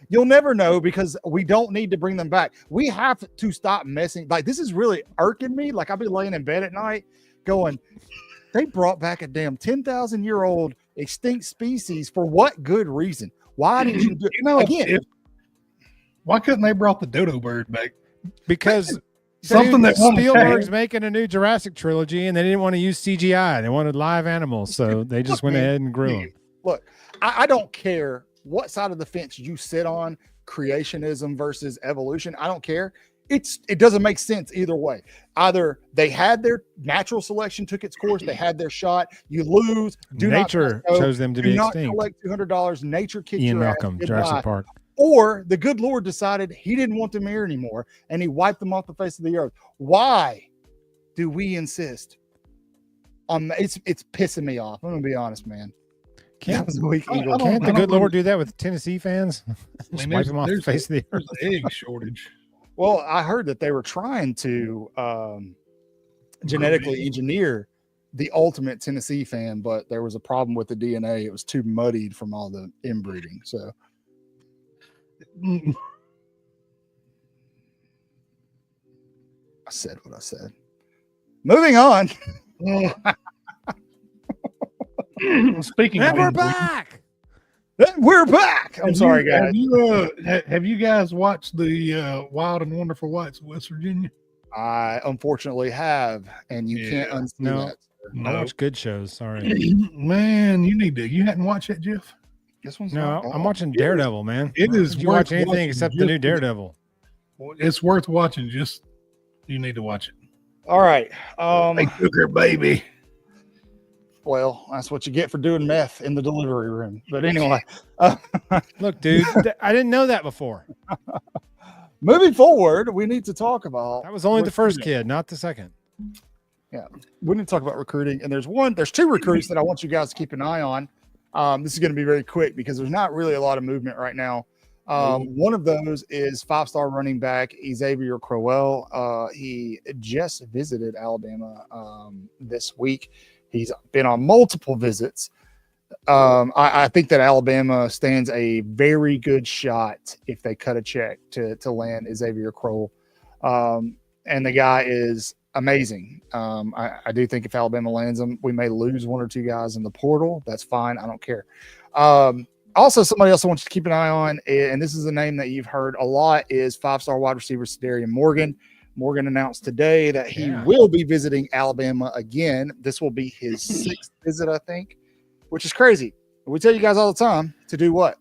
You'll never know because we don't need to bring them back. We have to stop messing. Like, this is really irking me. Like, I'll be laying in bed at night going, they brought back a damn 10,000-year-old extinct species for what good reason? Why did you do again? Why couldn't they brought the dodo bird back? Because Something that won't Spielberg's change. making a new Jurassic trilogy, and they didn't want to use CGI. They wanted live animals, so they just went ahead and grew them. Look, I don't care what side of the fence you sit on, creationism versus evolution. I don't care. It doesn't make sense either way. Either they had their natural selection took its course, they had their shot. You lose. Nature chose them to be do not extinct. collect $200. Nature kicked Ian your ass. Malcolm, Goodbye. Jurassic Park. Or the good Lord decided he didn't want them here anymore, and he wiped them off the face of the earth. Why do we insist on? It's pissing me off. I'm gonna be honest, man. That was a weak eagle. Can't the good Lord do that with Tennessee fans? Just wipe them off the there's face of the earth. an egg shortage. Well, I heard that they were trying to genetically engineer the ultimate Tennessee fan, but there was a problem with the DNA. It was too muddied from all the inbreeding. So I said what I said. Moving on. Speaking of And we're inbreeding, back. We're back. I'm sorry, guys. Have you guys watched the Wild and Wonderful Whites of West Virginia? I unfortunately have, and you can't unsee No. that. I watch good shows. Sorry. Man, you need to. You hadn't watched that, Jeff? This one's No, not I'm bad. watching Daredevil, man. It is Did you worth watch anything watching except the just new for the- Daredevil? It's worth watching. Just you need to watch it. All right. They took her baby. Well, that's what you get for doing meth in the delivery room. But anyway, Look, dude, I didn't know that before. moving forward, we need to talk about That was only the first recruiting. kid, not the second. We need to talk about recruiting, and there's two recruits that I want you guys to keep an eye on. This is going to be very quick because there's not really a lot of movement right now. One of those is 5-star running back Xavier Crowell. He just visited Alabama this week. He's been on multiple visits. I think that Alabama stands a very good shot if they cut a check to land Xavier Crowell. And the guy is amazing. I do think if Alabama lands him, we may lose one or two guys in the portal. That's fine. I don't care. Also, somebody else I want you to keep an eye on, and this is a name that you've heard a lot, is 5-star wide receiver Sedarian Morgan. Morgan announced today that he will be visiting Alabama again. This will be his 6th visit, I think, which is crazy. We tell you guys all the time to do what?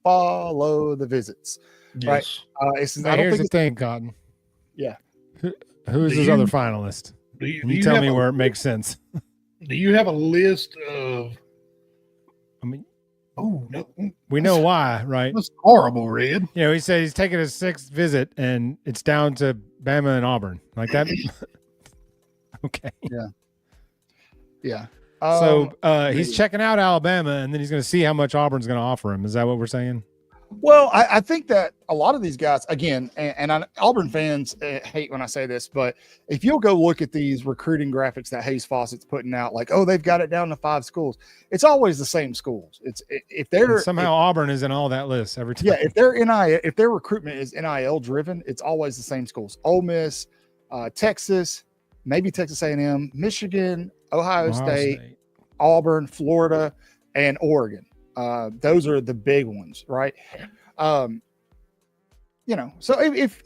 Follow the visits. Yes. Right? Now, here's the thing, Cotton. Yeah. Who is Do his you- other finalist? Do you, Can do you you tell have me a- where it makes sense? Do you have a list of? I mean, Oh no, we know why, right? that's horrible, Red. You know, he said he's taking his 6th visit, and it's down to Bama and Auburn, like that. Okay. Yeah. So he's checking out Alabama, and then he's going to see how much Auburn's going to offer him. Is that what we're saying? Well, I think that a lot of these guys, again, and Auburn fans hate when I say this, but if you'll go look at these recruiting graphics that Hayes Fawcett's putting out, like, oh, they've got it down to 5 schools. It's always the same schools. It's if they're And somehow Auburn is in all that list every time. yeah, if their recruitment is NIL driven, it's always the same schools: Ole Miss, Texas, maybe Texas A&M, Michigan, Ohio State, Auburn, Florida, and Oregon. Those are the big ones, right? So if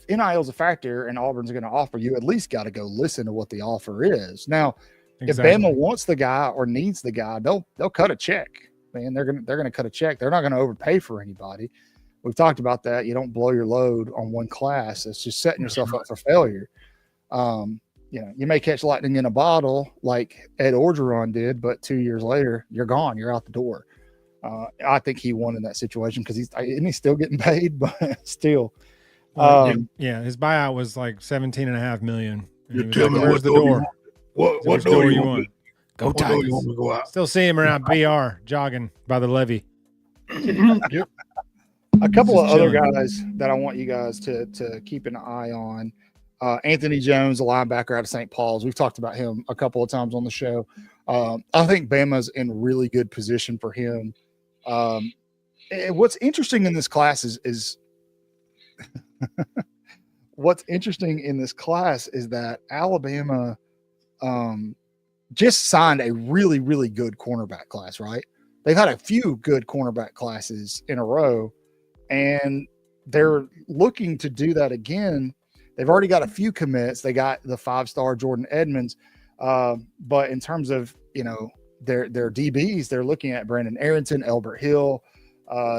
NIL is a factor and Auburn's going to offer, you at least got to go listen to what the offer is. Now, Exactly. if Bama wants the guy or needs the guy, they'll cut a check. Man, they're gonna cut a check. They're not going to overpay for anybody. We've talked about that. You don't blow your load on one class. It's just setting yourself up for failure. You may catch lightning in a bottle like Ed Orgeron did, but 2 years later, you're gone. You're out the door. I think he won in that situation because isn't he still getting paid, but still. Yeah, his buyout was like 17.5 million. And he was like, where's the door? What Which door you want? Go What door you Tigers. want me to go out? Still see him around BR jogging by the levee. Yep. A couple of Just other chilling. guys that I want you guys to keep an eye on. Anthony Jones, a linebacker out of St. Paul's. We've talked about him a couple of times on the show. I think Bama's in really good position for him. What's interesting in this class is what's interesting in this class is that Alabama just signed a really, really good cornerback class, right? They've had a few good cornerback classes in a row, and they're looking to do that again. They've already got a few commits. They got the 5-star Jordan Edmonds. But in terms of, their DBs, they're looking at Brandon Arrington, Elbert Hill.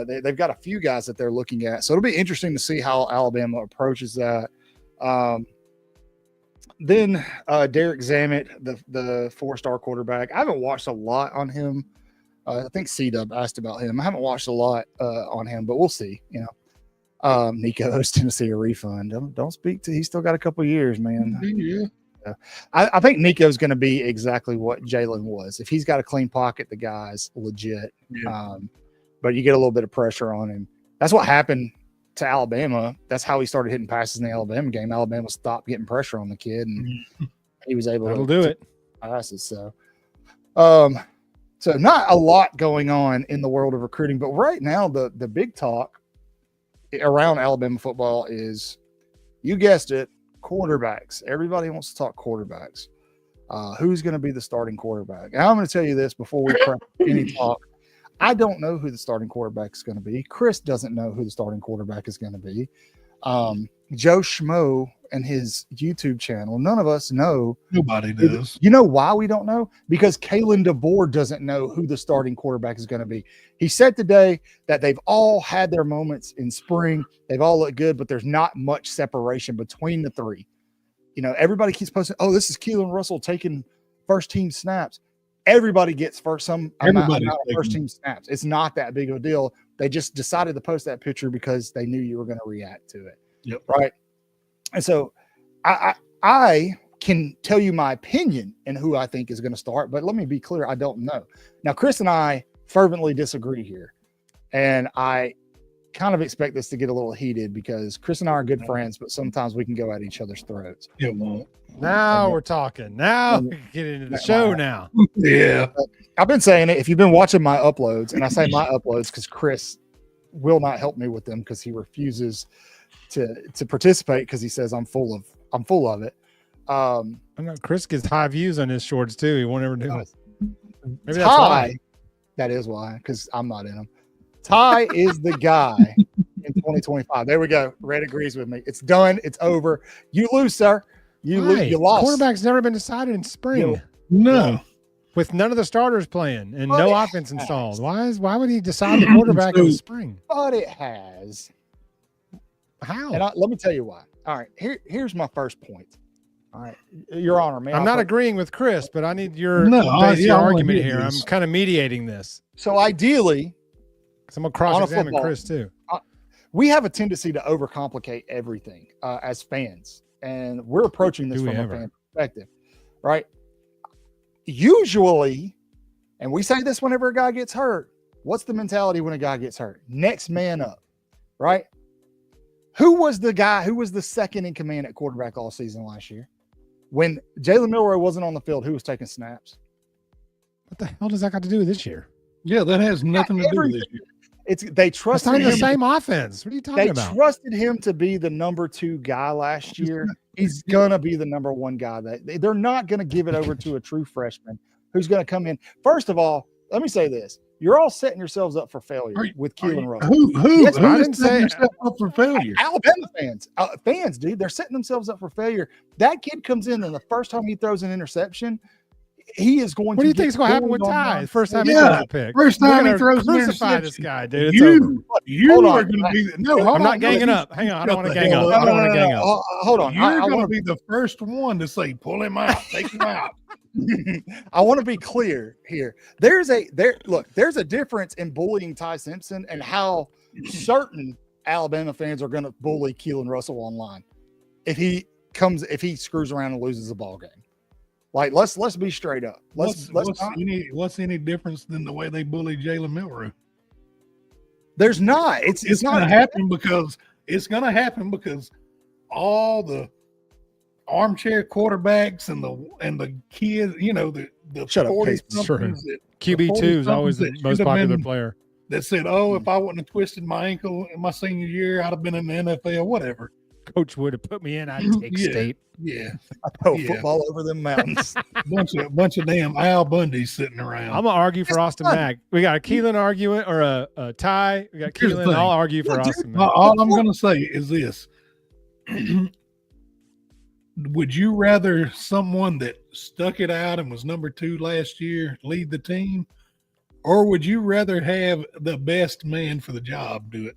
They've got a few guys that they're looking at. So it'll be interesting to see how Alabama approaches that. Then Derek Zammit, the 4-star quarterback. I haven't watched a lot on him. I think C-Dub asked about him. I haven't watched a lot on him, but we'll see. Nico owes Tennessee a refund. Don't speak to. He's still got a couple years, man. Yeah. I think Nico's going to be exactly what Jalen was. If he's got a clean pocket, the guy's legit. Yeah. But you get a little bit of pressure on him. That's what happened to Alabama. That's how he started hitting passes in the Alabama game. Alabama stopped getting pressure on the kid, and he was able That'll to do it. passes. So not a lot going on in the world of recruiting, but right now the big talk around Alabama football is, you guessed it, quarterbacks. Everybody wants to talk quarterbacks. Who's going to be the starting quarterback? And I'm going to tell you this before we prep any talk. I don't know who the starting quarterback is going to be. Chris doesn't know who the starting quarterback is going to be. Joe Schmo and his YouTube channel, none of us know. Nobody does. You know why we don't know? Because Kalen DeBoer doesn't know who the starting quarterback is going to be. He said today that they've all had their moments in spring. They've all looked good, but there's not much separation between the three. You know, everybody keeps posting, oh, this is Keelan Russell taking first team snaps. Everybody gets some amount of first team snaps. It's not that big of a deal. They just decided to post that picture because they knew you were going to react to it. Yep. Right. And so I can tell you my opinion and who I think is going to start, but let me be clear. I don't know. Now, Chris and I fervently disagree here. And I kind of expect this to get a little heated because Chris and I are good friends, but sometimes we can go at each other's throats. It won't. Now we're talking. Now we can get into the show now. Yeah. I've been saying it. If you've been watching my uploads, and I say my uploads because Chris will not help me with them because he refuses to participate because he says I'm full of it. I know Chris gets high views on his shorts too. He won't ever do it. Maybe that's Ty, why. that is why, because I'm not in them. Ty is the guy in 2025. There we go. Red agrees with me. It's done. It's over. You lose, sir. You lost. Quarterback's never been decided in spring. No. With none of the starters playing and no offense installed. Why would he decide the quarterback in the spring? But it has. How? And let me tell you why. All right. Here's my first point. All right. Your Honor, man. I'm not agreeing with Chris, but I need your argument here. I'm kind of mediating this. So ideally, I'm going to cross-examine Chris too. We have a tendency to overcomplicate everything as fans. And we're approaching this from a fan perspective, right? Usually, and we say this whenever a guy gets hurt, what's the mentality when a guy gets hurt? Next man up, right? Who was the second in command at quarterback all season last year? When Jalen Milroe wasn't on the field, who was taking snaps? What the hell does that got to do with this year? Yeah, that has nothing to do with this year. They trusted him. It's the same offense. What are you talking about? They trusted him to be the number 2 guy last year. He's gonna be the number 1 guy. They're not gonna give it over to a true freshman who's gonna come in. First of all, let me say this: you're all setting yourselves up for failure with Keelan Russell. Who? Yes, I didn't say up for failure. Alabama fans, dude, they're setting themselves up for failure. That kid comes in, and the first time he throws an interception, he is going. What do you think is going to happen with Ty? The first time he throws a pick. First time he throws an interception. This guy, dude. It's over. You are going to be. No, I'm not ganging up. Hang on, I don't want to gang up. I don't want to gang up. Hold on. You're going to be the first one to say, "Pull him out, take him out." I want to be clear here. There's a difference in bullying Ty Simpson and how certain Alabama fans are going to bully Keelan Russell online if he screws around and loses a ball game. Like, let's be straight up. What's any difference than the way they bully Jalen Milroe? There's not. It's going to happen because all the armchair quarterbacks and the kids, you know, the 40 somethings that QB2 is always the most popular player that said, "Oh, if I wouldn't have twisted my ankle in my senior year, I'd have been in the NFL." Whatever. Coach would have put me in. I'd take state. Yeah, I throw football over them mountains. bunch of damn Al Bundys sitting around. I'm gonna argue for Austin Mack. We got a Keelan argument or a tie. We got Keelan. I'll argue for Austin Mack. All I'm gonna say is this: would you rather someone that stuck it out and was number 2 last year lead the team, or would you rather have the best man for the job do it?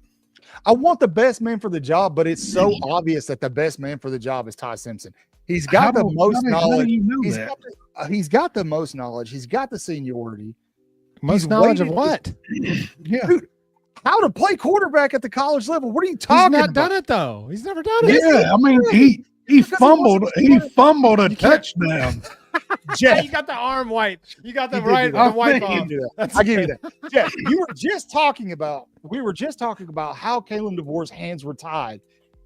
I want the best man for the job, but it's so obvious that the best man for the job is Ty Simpson. He's got the most knowledge. He's got the most knowledge. He's got the seniority. Most knowledge of what? Yeah. Dude, how to play quarterback at the college level. What are you talking about? He's not done it though. He's never done it. Yeah, I mean he fumbled a touchdown. Jeff, you got the arm white. You got the right white ball. I give you that. Jeff, we were just talking about how Kalen DeBoer's hands were tied,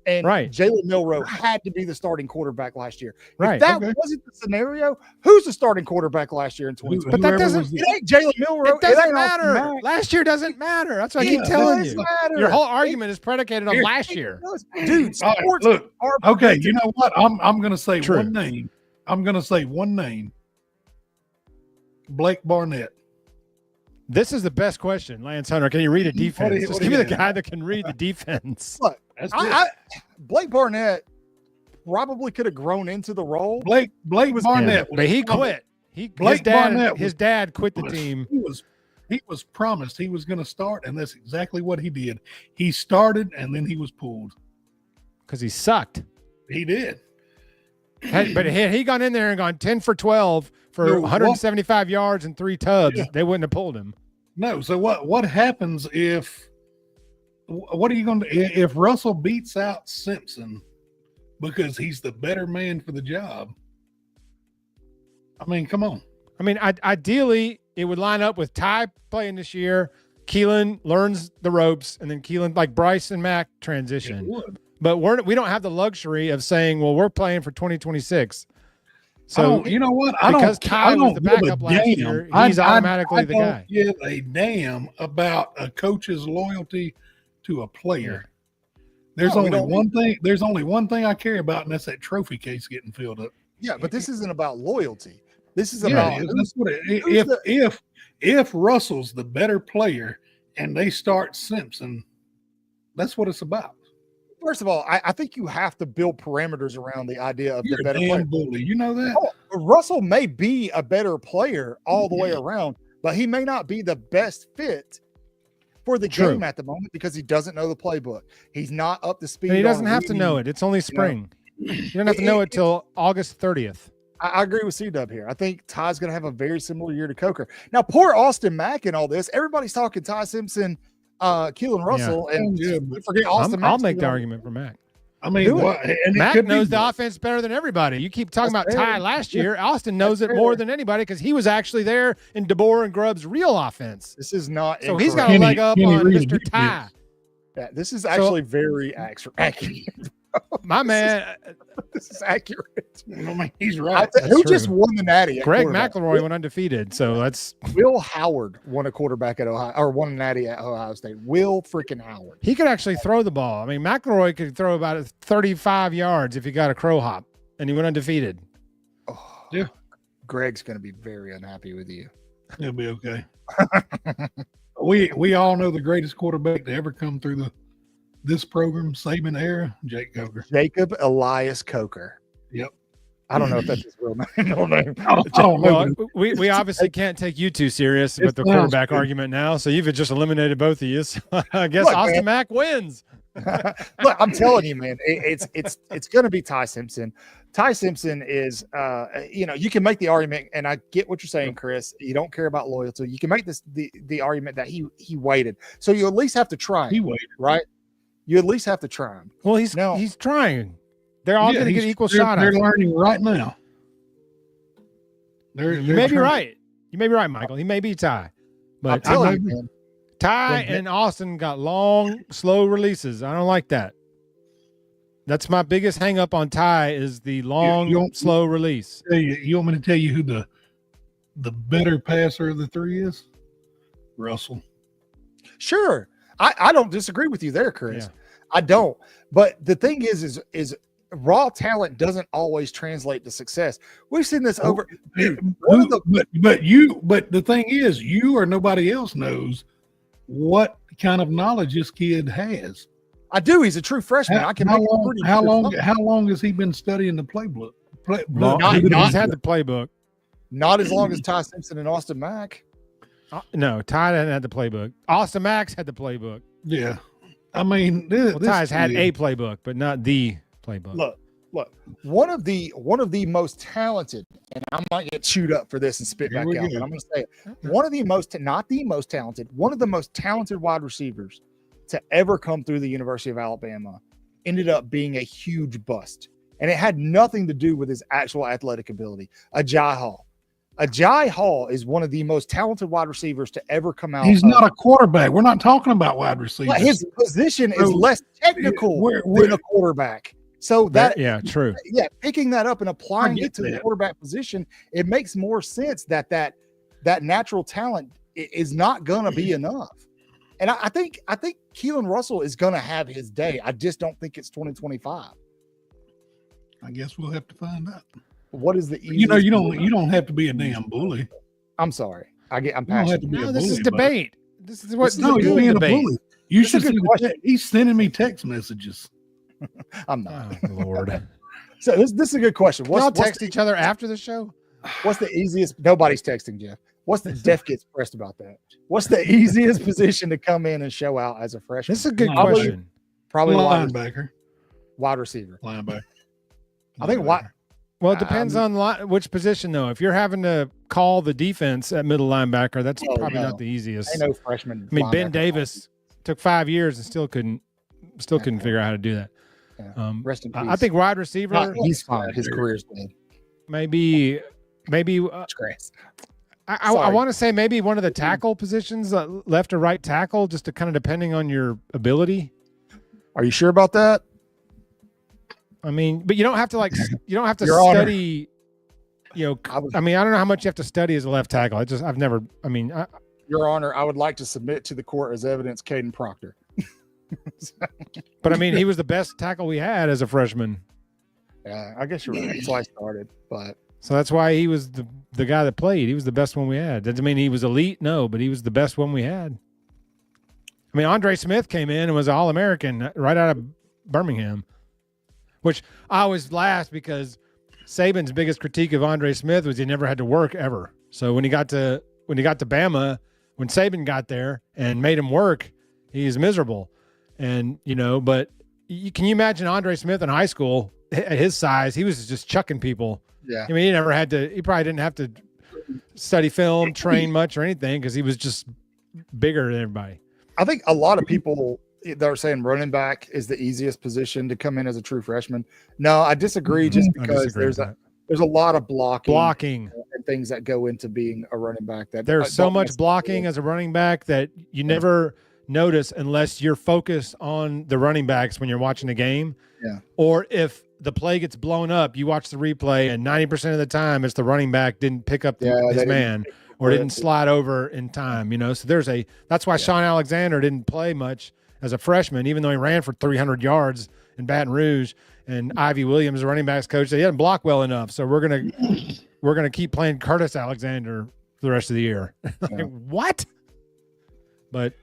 and Jalen Milroe had to be the starting quarterback last year. Right. If that wasn't the scenario, who's the starting quarterback last year in 2020? But that doesn't. It ain't Jalen Milroe. It doesn't matter. Last year doesn't matter. That's what I keep telling you. Matter. Your whole argument is predicated on last year. Dude, sports look. Okay, you know what? I'm going to say True. one name. I'm going to say one name. Blake Barnett. This is the best question, Lance Hunter. Can you read a defense? Just give me the guy that can read the defense. Look, Blake Barnett probably could have grown into the role. Blake Barnett, but he quit. His dad quit the team. He was promised he was going to start, and that's exactly what he did. He started, and then he was pulled because he sucked. He did. But had he gone in there and gone 10 for 12 for 175 yards and 3 tubs, they wouldn't have pulled him. No. So what happens if? What are you going to if Russell beats out Simpson because he's the better man for the job? I mean, come on. I mean, ideally, it would line up with Ty playing this year. Keelan learns the ropes, and then Keelan, like Bryce and Mac, transition. But we don't have the luxury of saying, well, we're playing for 2026. So you know what? Because Ty was the backup last year, he's automatically the guy. I don't give a damn about a coach's loyalty to a player. There's only one thing I care about, and that's that trophy case getting filled up. Yeah, but this isn't about loyalty. This is about if Russell's the better player and they start Simpson, that's what it's about. First of all, I think you have to build parameters around the idea of the better player. Bully. You know that? Russell may be a better player all the way around, but he may not be the best fit for the game at the moment because he doesn't know the playbook. He's not up to speed. And he doesn't have to know it. It's only spring. You don't have to know it till August 30th. I agree with C-Dub here. I think Ty's going to have a very similar year to Coker. Now, poor Austin Mack and all this. Everybody's talking Ty Simpson, Keelan Russell, and forget Austin Mack. I'll make the argument for Mac. I mean, Mac knows the offense better than everybody. You keep talking about Ty last year. Austin knows it more than anybody because he was actually there in DeBoer and Grubb's real offense. This is not so he's got a leg up on Mr. Ty. Yeah, this is actually very accurate. My man, this is accurate. I mean, he's right. Who just won the Natty? Greg McElroy went undefeated, so that's Will Howard won a quarterback at Ohio, or won a Natty at Ohio State. Will freaking Howard. He could actually throw the ball. I mean, McElroy could throw about 35 yards if he got a crow hop, and he went undefeated. Oh, yeah. Greg's going to be very unhappy with you. He'll be okay. We all know the greatest quarterback to ever come through this program, Saban era, Jake Coker. Jacob Elias Coker. Yep. I don't know if that's his real name. Well, we obviously can't take you too serious with the quarterback argument now, so you've just eliminated both of you. So I guess Austin Mack wins. Look, I'm telling you, man, it's going to be Ty Simpson. Ty Simpson is, you can make the argument, and I get what you're saying, Chris. You don't care about loyalty. You can make the argument that he waited, so you at least have to try. He waited, right? You at least have to try him. Well, he's trying. They're all going to get equal shot. They're learning right now. You may be right. You may be right, Michael. He may be Ty, but telling you, man. Ty and Austin got long, slow releases. I don't like that. That's my biggest hang up on Ty is the long, slow release. You want me to tell you who the better passer of the three is? Russell. Sure. I don't disagree with you there, Chris. Yeah. I don't. But the thing is raw talent doesn't always translate to success. We've seen this over. But the thing is, you or nobody else knows what kind of knowledge this kid has. I do. He's a true freshman. How long has he been studying the playbook? He's had the playbook. Not as long as Ty Simpson and Austin Mack. No, Ty hadn't had the playbook. Austin Max had the playbook. Yeah. I mean, Ty's had a playbook, but not the playbook. Look. One of the most talented, and I might get chewed up for this and spit back out, but I'm going to say it. One of the most, not the most talented, one of the most talented wide receivers to ever come through the University of Alabama ended up being a huge bust. And it had nothing to do with his actual athletic ability. Agiye Hall. Agiye Hall is one of the most talented wide receivers to ever come out. He's not a quarterback. We're not talking about wide receivers. His position is less technical than a quarterback. So true. Yeah, picking that up and applying it to the quarterback position, it makes more sense that natural talent is not going to be enough. And I think Keelan Russell is going to have his day. I just don't think it's 2025. I guess we'll have to find out. What is the easiest? You don't have to be a damn bully. I'm sorry. I'm You don't have passionate. to be No, a this is bully about it. debate. This is what No, we're he's doing being a debate. bully. You This is should a good see the question. he's sending me text messages. I'm not. Oh, Lord. So this is a good question. Y'all text each other after the show? What's the easiest? Nobody's texting Jeff. What's the Jeff gets pressed about that? What's the easiest position to come in and show out as a freshman? This is a good Probably- question. Probably Linebacker. wide receiver. Linebacker. I think wide. Well, it depends on which position, though. If you're having to call the defense at middle linebacker, that's Oh, probably no. not the easiest. I know freshman. I mean, Ben linebacker. Davis took 5 years and still couldn't figure out how to do that. Yeah. Rest in peace. I think wide receiver, He's fine. His career's dead. maybe It's grass. I Sorry. want to say maybe one of the tackle positions, left or right tackle, just to kind of depending on your ability. Are you sure about that? I mean, but you don't have to you don't have to Your Honor. study. I mean, I don't know how much you have to study as a left tackle. I've never. I mean, Your Honor, I would like to submit to the court as evidence Caden Proctor. but I mean, he was the best tackle we had as a freshman. Yeah, I guess you're right. That's why I started. But So that's why he was the guy that played. He was the best one we had. Doesn't mean he was elite, no, but he was the best one we had. I mean, Andre Smith came in and was an All-American right out of Birmingham, which I always laughed because Saban's biggest critique of Andre Smith was he never had to work ever. So when he got to Bama, when Saban got there and made him work, he was miserable. And but can you imagine Andre Smith in high school at his size? He was just chucking people. yeah, I mean, he probably didn't have to study film, train much or anything because he was just bigger than everybody. I think a lot of people that are saying running back is the easiest position to come in as a true freshman. No, I disagree. Just I because disagree with that. there's a lot of blocking Blocking. and things that go into being a running back. That There's so don't much necessarily- blocking as a running back that you never notice unless you're focused on the running backs when you're watching the game. Yeah. Or if the play gets blown up, you watch the replay and 90% of the time it's the running back didn't pick up Yeah, they his didn't man or didn't slide over in time, So that's why Sean Alexander didn't play much as a freshman, even though he ran for 300 yards in Baton Rouge. And Ivy Williams, the running backs coach, said he didn't block well enough. So we're gonna keep playing Curtis Alexander for the rest of the year. Like, what? But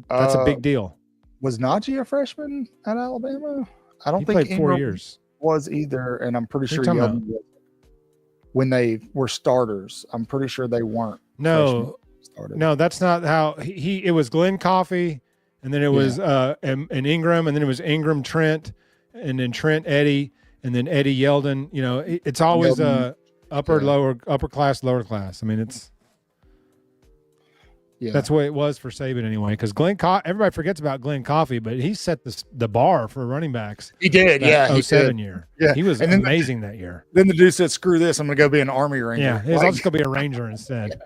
that's a big deal. Was Najee a freshman at Alabama? I don't He think played 4 Ingram years. was either, and I'm pretty What sure are you talking Yeldon was. When they were starters, I'm pretty sure they weren't. No, Started. no, that's not how he. It was Glenn Coffey, and then it was and Ingram, and then it was Ingram Trent, and then Trent Eddie, and then Eddie Yeldon. It's always Yeldon, upper class, lower class. I mean, Yeah, that's the way it was for Saban anyway. Because everybody forgets about Glenn Coffey, but he set the bar for running backs. he did. Yeah, he 07 did. year. Yeah, he was and then amazing that year. Then the dude said, "Screw this! I'm going to go be an Army Ranger." Yeah, he was just gonna be a Ranger instead.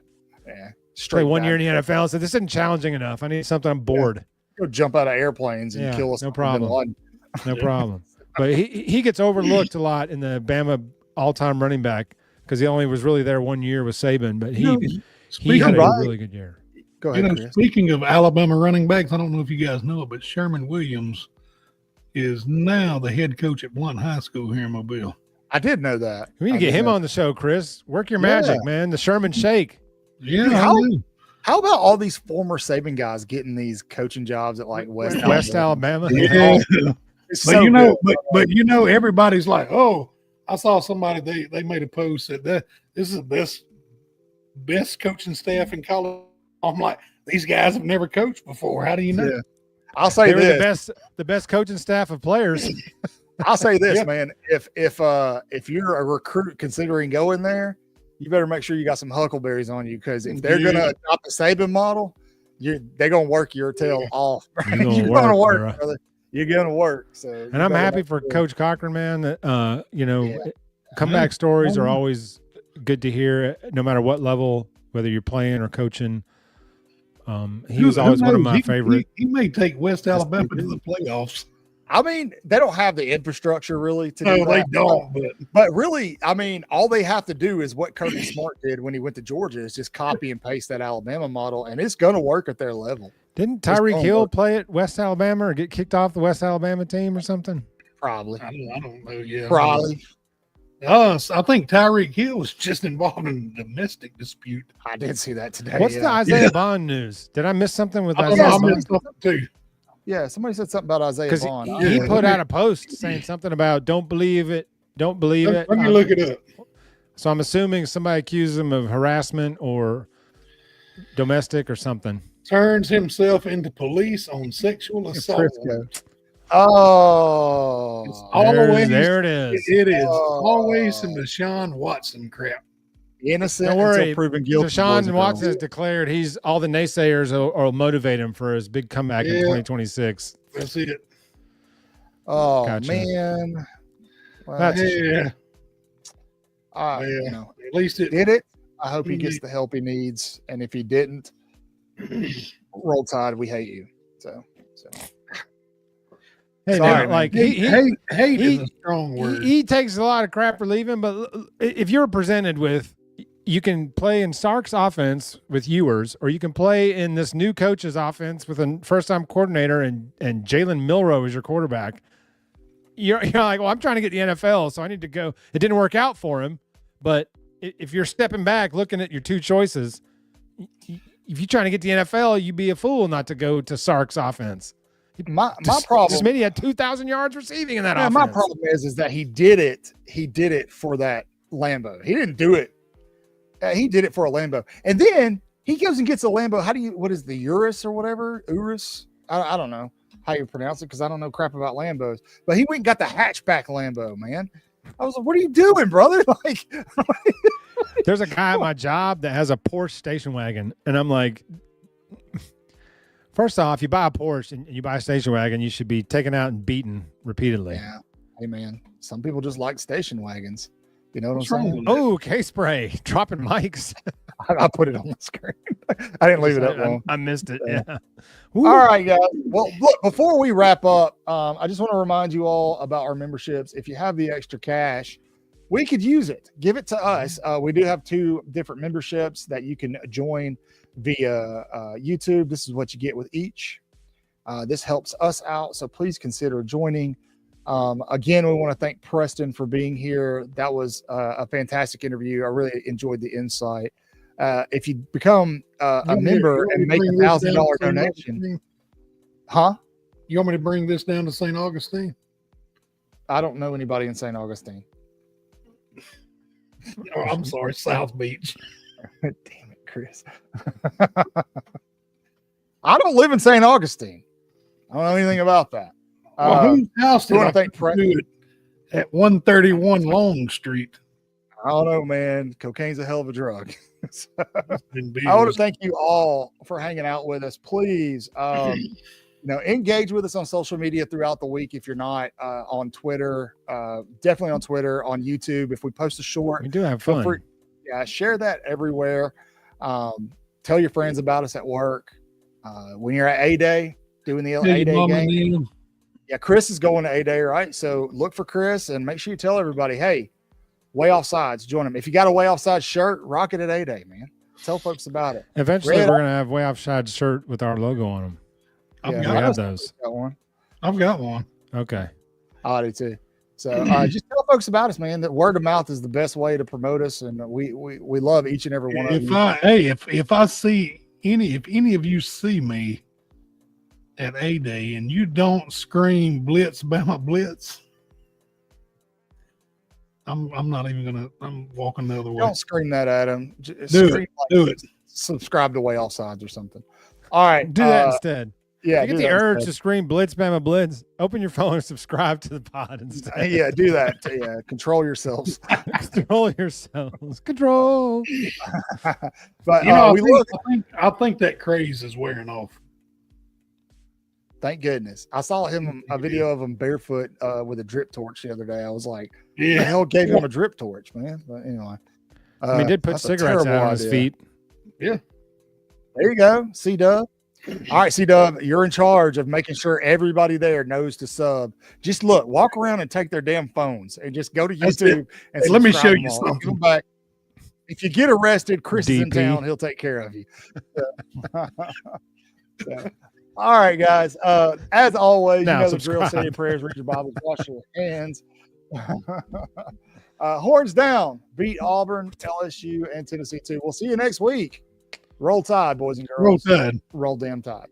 yeah. Play Straight 1 year in back. the NFL and said, "This isn't challenging enough. I need something. I'm bored." Go jump out of airplanes and Yeah, kill us. no with problem. Bin Laden. No problem. But he gets overlooked a lot in the Bama all-time running back because he only was really there 1 year with Saban, but he had a right. really good year. Go ahead, Chris. Speaking of Alabama running backs, I don't know if you guys know it, but Sherman Williams is now the head coach at Blunt High School here in Mobile. I did know that. We need to I get did him know. on the show, Chris. Work your Yeah. magic, man. The Sherman Shake. Yeah, Dude, I how- know. How about all these former Saban guys getting these coaching jobs at like West Alabama. Yeah. It's But so you know, good. but everybody's like, oh, I saw somebody they made a post that this is the best coaching staff in college. I'm like, these guys have never coached before. How do you know? Yeah. I'll say They were this. the best coaching staff of players. I'll say this, Yeah. man. If you're a recruit considering going there, you better make sure you got some huckleberries on you, because if they're gonna adopt the Saban model, they're gonna work your tail off. You're gonna You're gonna work, work, bro. brother. You're gonna work. So, And I'm happy for Coach Cochran, man. That Yeah. comeback stories are always good to hear, no matter what level, whether you're playing or coaching. He was always one of my favorite. He may take West Alabama to the playoffs. I mean, they don't have the infrastructure really to do No, they that. don't. But really, I mean, all they have to do is what Kirby Smart did when he went to Georgia, is just copy and paste that Alabama model, and it's going to work at their level. Didn't It's Tyreek gonna Hill work. play at West Alabama or get kicked off the West Alabama team or something? Probably. I don't know. Yeah, Probably. I think Tyreek Hill was just involved in a domestic dispute. I did see that today. What's the Isaiah Bond news? Did I miss something with I Isaiah thought I Bond? missed something too. Yeah, somebody said something about Isaiah Because Bond. he Yeah. put out a post saying something about don't believe it. Let me look it up. So I'm assuming somebody accused him of harassment or domestic or something. Turns himself into police on sexual assault. Frisco. Oh, It's always There it is. It is Oh. always some Deshaun Watson crap. innocent Don't worry. until proven guilty. boys Deshaun and Watson has girls. declared he's all the naysayers will motivate him for his big comeback in Yeah. 2026. That's it. Oh Gotcha. man, well, That's- Yeah. you Yeah. know, At least it. did it. I hope he gets the help he needs, and if he didn't, roll tide. We hate you. So. Hey, Sorry, man, man. like Hate he- is a strong word. he takes a lot of crap for leaving, but if you're presented with, you can play in Sark's offense with Ewers, or you can play in this new coach's offense with a first-time coordinator and Jalen Milroe as your quarterback. You're like, well, I'm trying to get the NFL, so I need to go. It didn't work out for him, but if you're stepping back, looking at your two choices, if you're trying to get the NFL, you'd be a fool not to go to Sark's offense. My problem. Smitty had 2,000 yards receiving in that Yeah, offense. my problem is that he did it. He did it for that Lambo. He didn't do it. He did it for a Lambo, and then he goes and gets a Lambo. What is the Urus or whatever? Urus? I don't know how you pronounce it because I don't know crap about Lambos. But he went and got the hatchback Lambo, man. I was like, "What are you doing, brother?" Like, There's a guy at my job that has a Porsche station wagon, and I'm like, first off, you buy a Porsche and you buy a station wagon, you should be taken out and beaten repeatedly. yeah, hey man, some people just like station wagons. You know what What's I'm wrong saying? with that? Oh, K-spray, dropping mics. I put it on the screen. I didn't leave it up long. I missed it. Yeah. Yeah. All right, guys. Well, look, before we wrap up, I just want to remind you all about our memberships. If you have the extra cash, we could use it. Give it to us. We do have 2 different memberships that you can join via YouTube. This is what you get with each. This helps us out, so please consider joining. Again, we want to thank Preston for being here. That was a fantastic interview. I really enjoyed the insight. If you become a member and make $1,000 donation, huh? You want me to bring this down to St. Augustine? I don't know anybody in St. Augustine. Oh, I'm sorry, South Beach. Damn it, Chris. I don't live in St. Augustine. I don't know anything about that. Well, whose house we did wanna I thank do it at 131 Long Street? I don't know, man. Cocaine's a hell of a drug. In I want Beals. to thank you all for hanging out with us. Please, engage with us on social media throughout the week. If you're not on Twitter, definitely on Twitter, on YouTube. If we post a short, We do have feel fun. free- yeah, share that everywhere. Tell your friends about us at work. When you're at A-Day, doing the Tell your A-Day mom and game. them. Yeah, Chris is going to A-Day, right? So look for Chris and make sure you tell everybody, hey, Waaaay Offsides, join them. If you got a Waaaay Offsides shirt, rock it at A-Day, man. Tell folks about it. Eventually, Red- we're going to have Waaaay Offsides shirt with our logo on them. I've Yeah, We got, have those. Got one. I've got one. Okay. I do too. So just tell folks about us, man. That word of mouth is the best way to promote us, and we love each and every one of you. If I see if any of you see me at A-Day and you don't scream Blitz Bama Blitz, I'm not even gonna. I'm walking the other way. Don't scream that at him. Do it. Subscribe to Waaaay Offsides or something. All right, Do that instead. Yeah, If you do get the that urge instead. to scream Blitz, Bama Blitz, open your phone and subscribe to the pod instead. Yeah, do that. Yeah, control yourselves. Control yourselves. Control. But I think that craze is wearing off. thank goodness. I saw a video of him barefoot with a drip torch the other day. I was like, the hell gave him a drip torch, man? But anyway, I mean, he did put that's a cigarettes terrible out on his idea. feet. Yeah. There you go, C-Dub. All right, C-Dub, you're in charge of making sure everybody there knows to sub. Just walk around and take their damn phones and just go to That's YouTube and Hey, let me subscribe show them you all. something. Give them back. If you get arrested, Chris is in DP. town. He'll take care of you. So, all right, guys. As always, Now you know the drill. subscribe. Say your prayers, read your Bibles, wash your hands. Horns down, beat Auburn, LSU, and Tennessee too. We'll see you next week. Roll Tide, boys and girls. Roll Tide. Roll damn Tide.